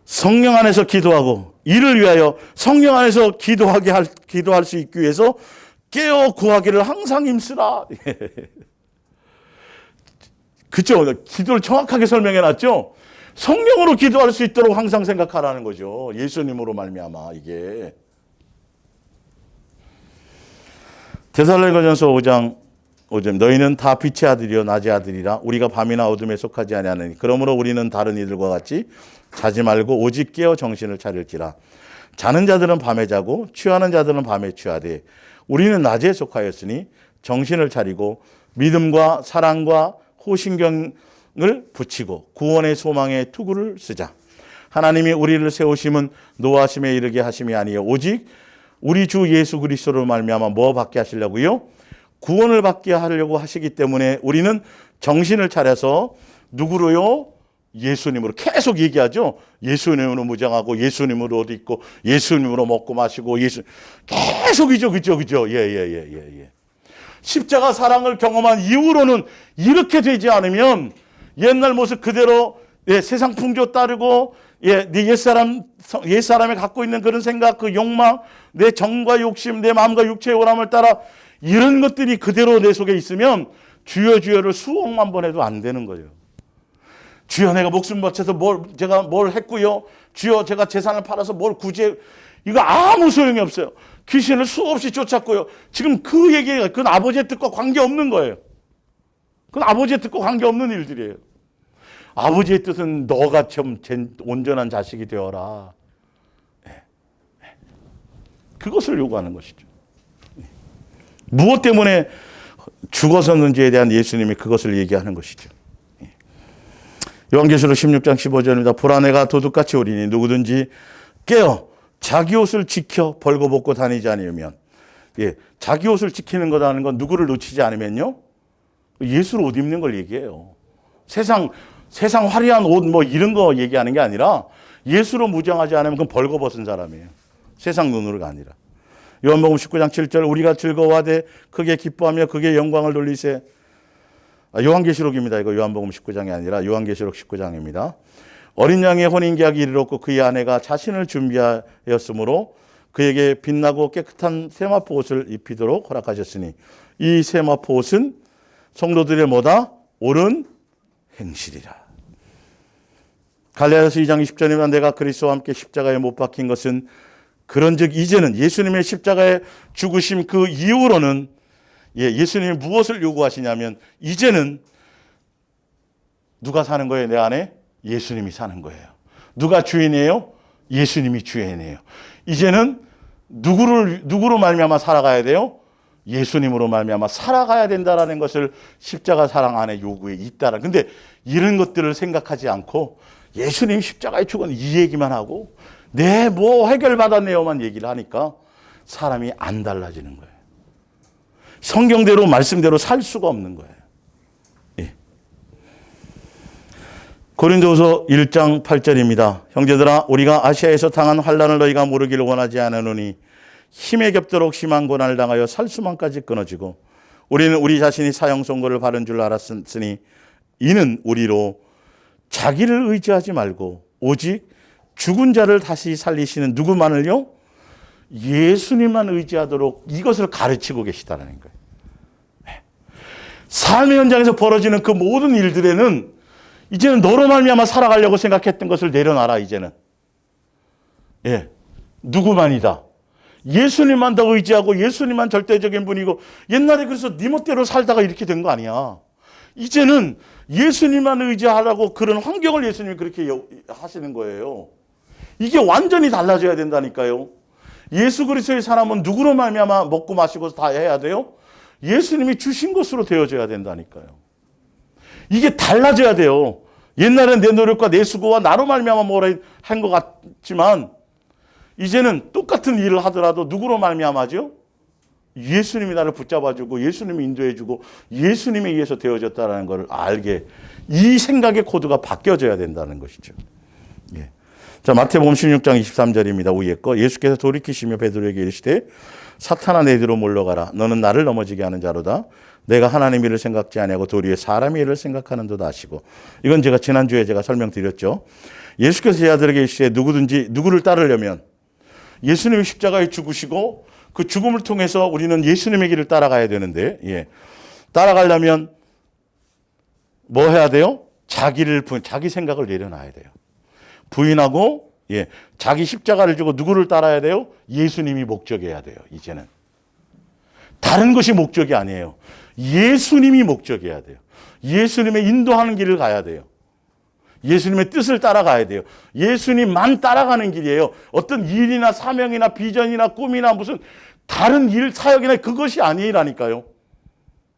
성령 안에서 기도하고 이를 위하여 성령 안에서 기도할 수 있기 위해서 깨어 구하기를 항상 힘쓰라. 그렇죠? 기도를 정확하게 설명해 놨죠? 성령으로 기도할 수 있도록 항상 생각하라는 거죠. 예수님으로 말미암아 이게. 데살로니가전서 5장 5절 너희는 다 빛의 아들이요 낮의 아들이라 우리가 밤이나 어둠에 속하지 아니하느니 그러므로 우리는 다른 이들과 같이 자지 말고 오직 깨어 정신을 차릴지라. 자는 자들은 밤에 자고 취하는 자들은 밤에 취하되 우리는 낮에 속하였으니 정신을 차리고 믿음과 사랑과 호신경을 붙이고 구원의 소망의 투구를 쓰자. 하나님이 우리를 세우심은 노하심에 이르게 하심이 아니요 오직 우리 주 예수 그리스도로 말미암아 뭐 받게 하시려고요? 구원을 받게 하려고 하시기 때문에 우리는 정신을 차려서 누구로요? 예수님으로 계속 얘기하죠. 예수님으로 무장하고 예수님으로 옷 입고 예수님으로 먹고 마시고 계속이죠. 그죠? 예. 십자가 사랑을 경험한 이후로는 이렇게 되지 않으면 옛날 모습 그대로 세상 풍조 따르고 네 옛사람이 갖고 있는 그런 생각, 그 욕망, 내 정과 욕심, 내 마음과 육체의 오람을 따라 이런 것들이 그대로 내 속에 있으면 주여를 수억만 번 해도 안 되는 거예요. 주여 내가 목숨 바쳐서 제가 뭘 했고요. 주여 제가 재산을 팔아서 뭘 구제, 이거 아무 소용이 없어요. 귀신을 수없이 쫓았고요. 지금 그 얘기가 그건 아버지의 뜻과 관계없는 거예요. 그건 아버지의 뜻과 관계없는 일들이에요. 아버지의 뜻은 너가 좀 온전한 자식이 되어라. 그것을 요구하는 것이죠. 무엇 때문에 죽었었는지에 대한 예수님이 그것을 얘기하는 것이죠. 요한계시록 16장 15절입니다. 보라 내가 도둑같이 오리니 누구든지 깨어 자기 옷을 지켜 벌거벗고 다니지 않으면, 자기 옷을 지키는 거라는 건 누구를 놓치지 않으면요, 예수로 옷 입는 걸 얘기해요. 세상 화려한 옷 이런 거 얘기하는 게 아니라 예수로 무장하지 않으면 그건 벌거벗은 사람이에요. 세상 눈으로가 아니라. 요한복음 19장 7절 우리가 즐거워하되 크게 기뻐하며 그게 영광을 돌리세. 요한계시록입니다. 이거 요한복음 19장이 아니라 요한계시록 19장입니다. 어린 양의 혼인계약이 이르렀고 그의 아내가 자신을 준비하였으므로 그에게 빛나고 깨끗한 세마포 옷을 입히도록 허락하셨으니 이 세마포 옷은 성도들의 뭐다? 옳은 행실이라. 갈라디아서 2장 20절이면 내가 그리스도와 함께 십자가에 못 박힌 것은 그런즉 이제는 예수님의 십자가에 죽으심 그 이후로는 예수님이 무엇을 요구하시냐면 이제는 누가 사는 거예요? 내 안에? 예수님이 사는 거예요. 누가 주인이에요? 예수님이 주인이에요. 이제는 누구로 말미암아 살아가야 돼요? 예수님으로 말미암아 살아가야 된다라는 것을 십자가 사랑 안에 요구에 있다라. 근데 이런 것들을 생각하지 않고 예수님 십자가에 죽은 이 얘기만 하고 네, 뭐 해결받았네요만 얘기를 하니까 사람이 안 달라지는 거예요. 성경대로 말씀대로 살 수가 없는 거예요. 예. 고린도후서 1장 8절입니다. 형제들아 우리가 아시아에서 당한 환난을 너희가 모르기를 원하지 않으노니 힘에 겹도록 심한 고난을 당하여 살 수만까지 끊어지고 우리는 우리 자신이 사형 선고를 받은 줄 알았으니 이는 우리로 자기를 의지하지 말고 오직 죽은 자를 다시 살리시는 누구만을요? 예수님만 의지하도록 이것을 가르치고 계시다는 거예요. 삶의 현장에서 벌어지는 그 모든 일들에는 이제는 너로 말미암아 살아가려고 생각했던 것을 내려놔라. 이제는 예, 누구만이다. 예수님만 더 의지하고 예수님만 절대적인 분이고 옛날에 그래서 네 멋대로 살다가 이렇게 된 거 아니야. 이제는 예수님만 의지하라고 그런 환경을 예수님이 그렇게 하시는 거예요. 이게 완전히 달라져야 된다니까요. 예수 그리스도의 사람은 누구로 말미암아 먹고 마시고 다 해야 돼요? 예수님이 주신 것으로 되어져야 된다니까요. 이게 달라져야 돼요. 옛날엔 내 노력과 내 수고와 나로 말미암아 뭐라 한 것 같지만 이제는 똑같은 일을 하더라도 누구로 말미암아죠? 예수님이 나를 붙잡아주고 예수님이 인도해주고 예수님에 의해서 되어졌다는 것을 알게 이 생각의 코드가 바뀌어져야 된다는 것이죠. 예. 자, 마태복음 16장 23절입니다. 위에 거 예수께서 돌이키시며 베드로에게 이르시되 사탄아 내 뒤로 물러가라. 너는 나를 넘어지게 하는 자로다. 내가 하나님의 일을 생각지 아니하고 도리어 사람의 일을 생각하는도다 하시고 이건 제가 지난주에 제가 설명드렸죠. 예수께서 제자들에게 이르시되 누구든지 누구를 따르려면 예수님이 십자가에 죽으시고 그 죽음을 통해서 우리는 예수님의 길을 따라가야 되는데 예. 따라가려면 뭐 해야 돼요? 자기 생각을 내려놔야 돼요. 부인하고 예. 자기 십자가를 주고 누구를 따라야 돼요? 예수님이 목적이어야 돼요. 이제는 다른 것이 목적이 아니에요. 예수님이 목적이어야 돼요. 예수님의 인도하는 길을 가야 돼요. 예수님의 뜻을 따라가야 돼요. 예수님만 따라가는 길이에요. 어떤 일이나 사명이나 비전이나 꿈이나 무슨 다른 일, 사역이나 그것이 아니라니까요.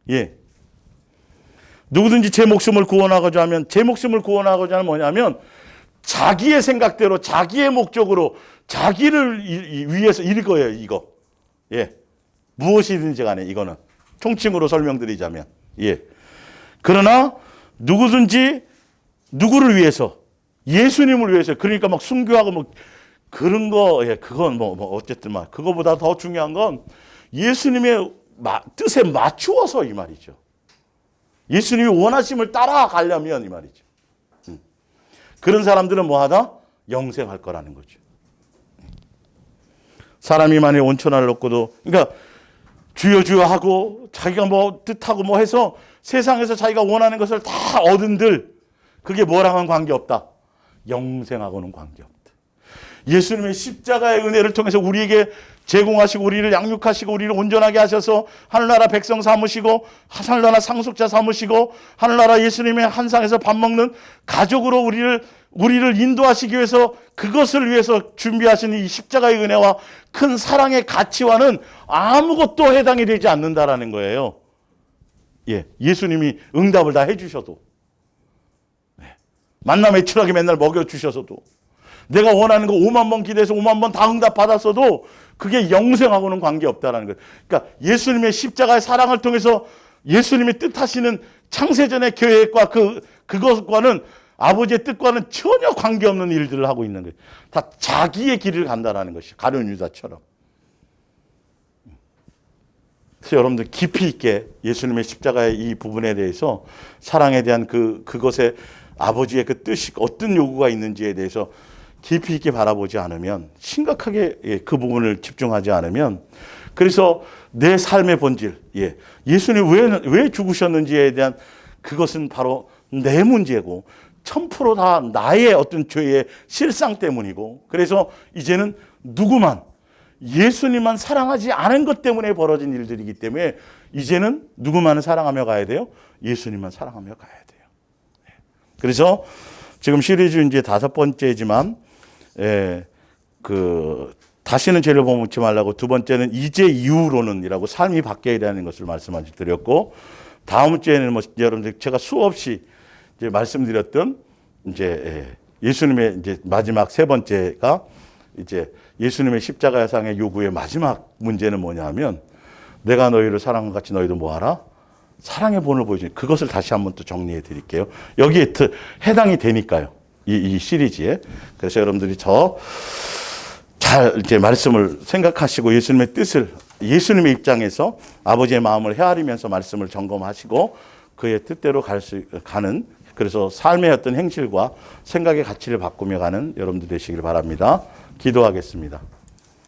예. 누구든지 제 목숨을 구원하고자 하면 제 목숨을 구원하고자 하면 뭐냐면 자기의 생각대로 자기의 목적으로 자기를 위해서 이거예요. 이거. 예. 무엇이든지 간에 이거는 총칭으로 설명드리자면 예. 그러나 누구든지 누구를 위해서 예수님을 위해서 그러니까 막 순교하고 뭐 그런 거 예, 그건 뭐 어쨌든 막 그거보다 더 중요한 건 예수님의 뜻에 맞추어서 이 말이죠. 예수님이 원하심을 따라가려면 이 말이죠. 그런 사람들은 뭐 하다? 영생할 거라는 거죠. 사람이 만일 온천을 얻고도 그러니까 주여 주여 하고 자기가 뭐 뜻하고 뭐 해서 세상에서 자기가 원하는 것을 다 얻은들 그게 뭐랑은 관계없다. 영생하고는 관계없다. 예수님의 십자가의 은혜를 통해서 우리에게 제공하시고 우리를 양육하시고 우리를 온전하게 하셔서 하늘나라 백성 삼으시고 하늘나라 상속자 삼으시고 하늘나라 예수님의 한상에서 밥 먹는 가족으로 우리를 인도하시기 위해서 그것을 위해서 준비하신 이 십자가의 은혜와 큰 사랑의 가치와는 아무것도 해당이 되지 않는다라는 거예요. 예, 예수님이 응답을 다 해주셔도 만남의 추락에 맨날 먹여주셔서도 내가 원하는 거 5만 번 기도해서 5만 번 다 응답받았어도 그게 영생하고는 관계없다는 거예요. 그러니까 예수님의 십자가의 사랑을 통해서 예수님이 뜻하시는 창세전의 계획과 그것과는 아버지의 뜻과는 전혀 관계없는 일들을 하고 있는 거예요. 다 자기의 길을 간다는 것이 가룟 유다처럼. 그래서 여러분들 깊이 있게 예수님의 십자가의 이 부분에 대해서 사랑에 대한 그것에 아버지의 그 뜻이 어떤 요구가 있는지에 대해서 깊이 있게 바라보지 않으면 심각하게 그 부분을 집중하지 않으면 그래서 내 삶의 본질 예수님 왜 죽으셨는지에 대한 그것은 바로 내 문제고 1000% 다 나의 어떤 죄의 실상 때문이고 그래서 이제는 누구만 예수님만 사랑하지 않은 것 때문에 벌어진 일들이기 때문에 이제는 누구만을 사랑하며 가야 돼요? 예수님만 사랑하며 가야 돼요. 그래서 지금 시리즈 이제 5번째지만 다시는 죄를 범치 말라고, 두 번째는 이제 이후로는이라고 삶이 바뀌어야 되는 것을 말씀드렸고, 다음 주에는 뭐 여러분들 제가 수없이 이제 말씀드렸던 이제 예수님의 이제 마지막 세 번째가 이제 예수님의 십자가상의 요구의 마지막 문제는 뭐냐면, 내가 너희를 사랑한 것 같이 너희도 뭐하라? 사랑의 본을 보여주니, 그것을 다시 한번 또 정리해 드릴게요. 여기에 해당이 되니까요. 이 시리즈에. 그래서 여러분들이 잘 이렇게 말씀을 생각하시고 예수님의 뜻을, 예수님의 입장에서 아버지의 마음을 헤아리면서 말씀을 점검하시고 그의 뜻대로 가는, 그래서 삶의 어떤 행실과 생각의 가치를 바꾸며 가는 여러분들 되시길 바랍니다. 기도하겠습니다.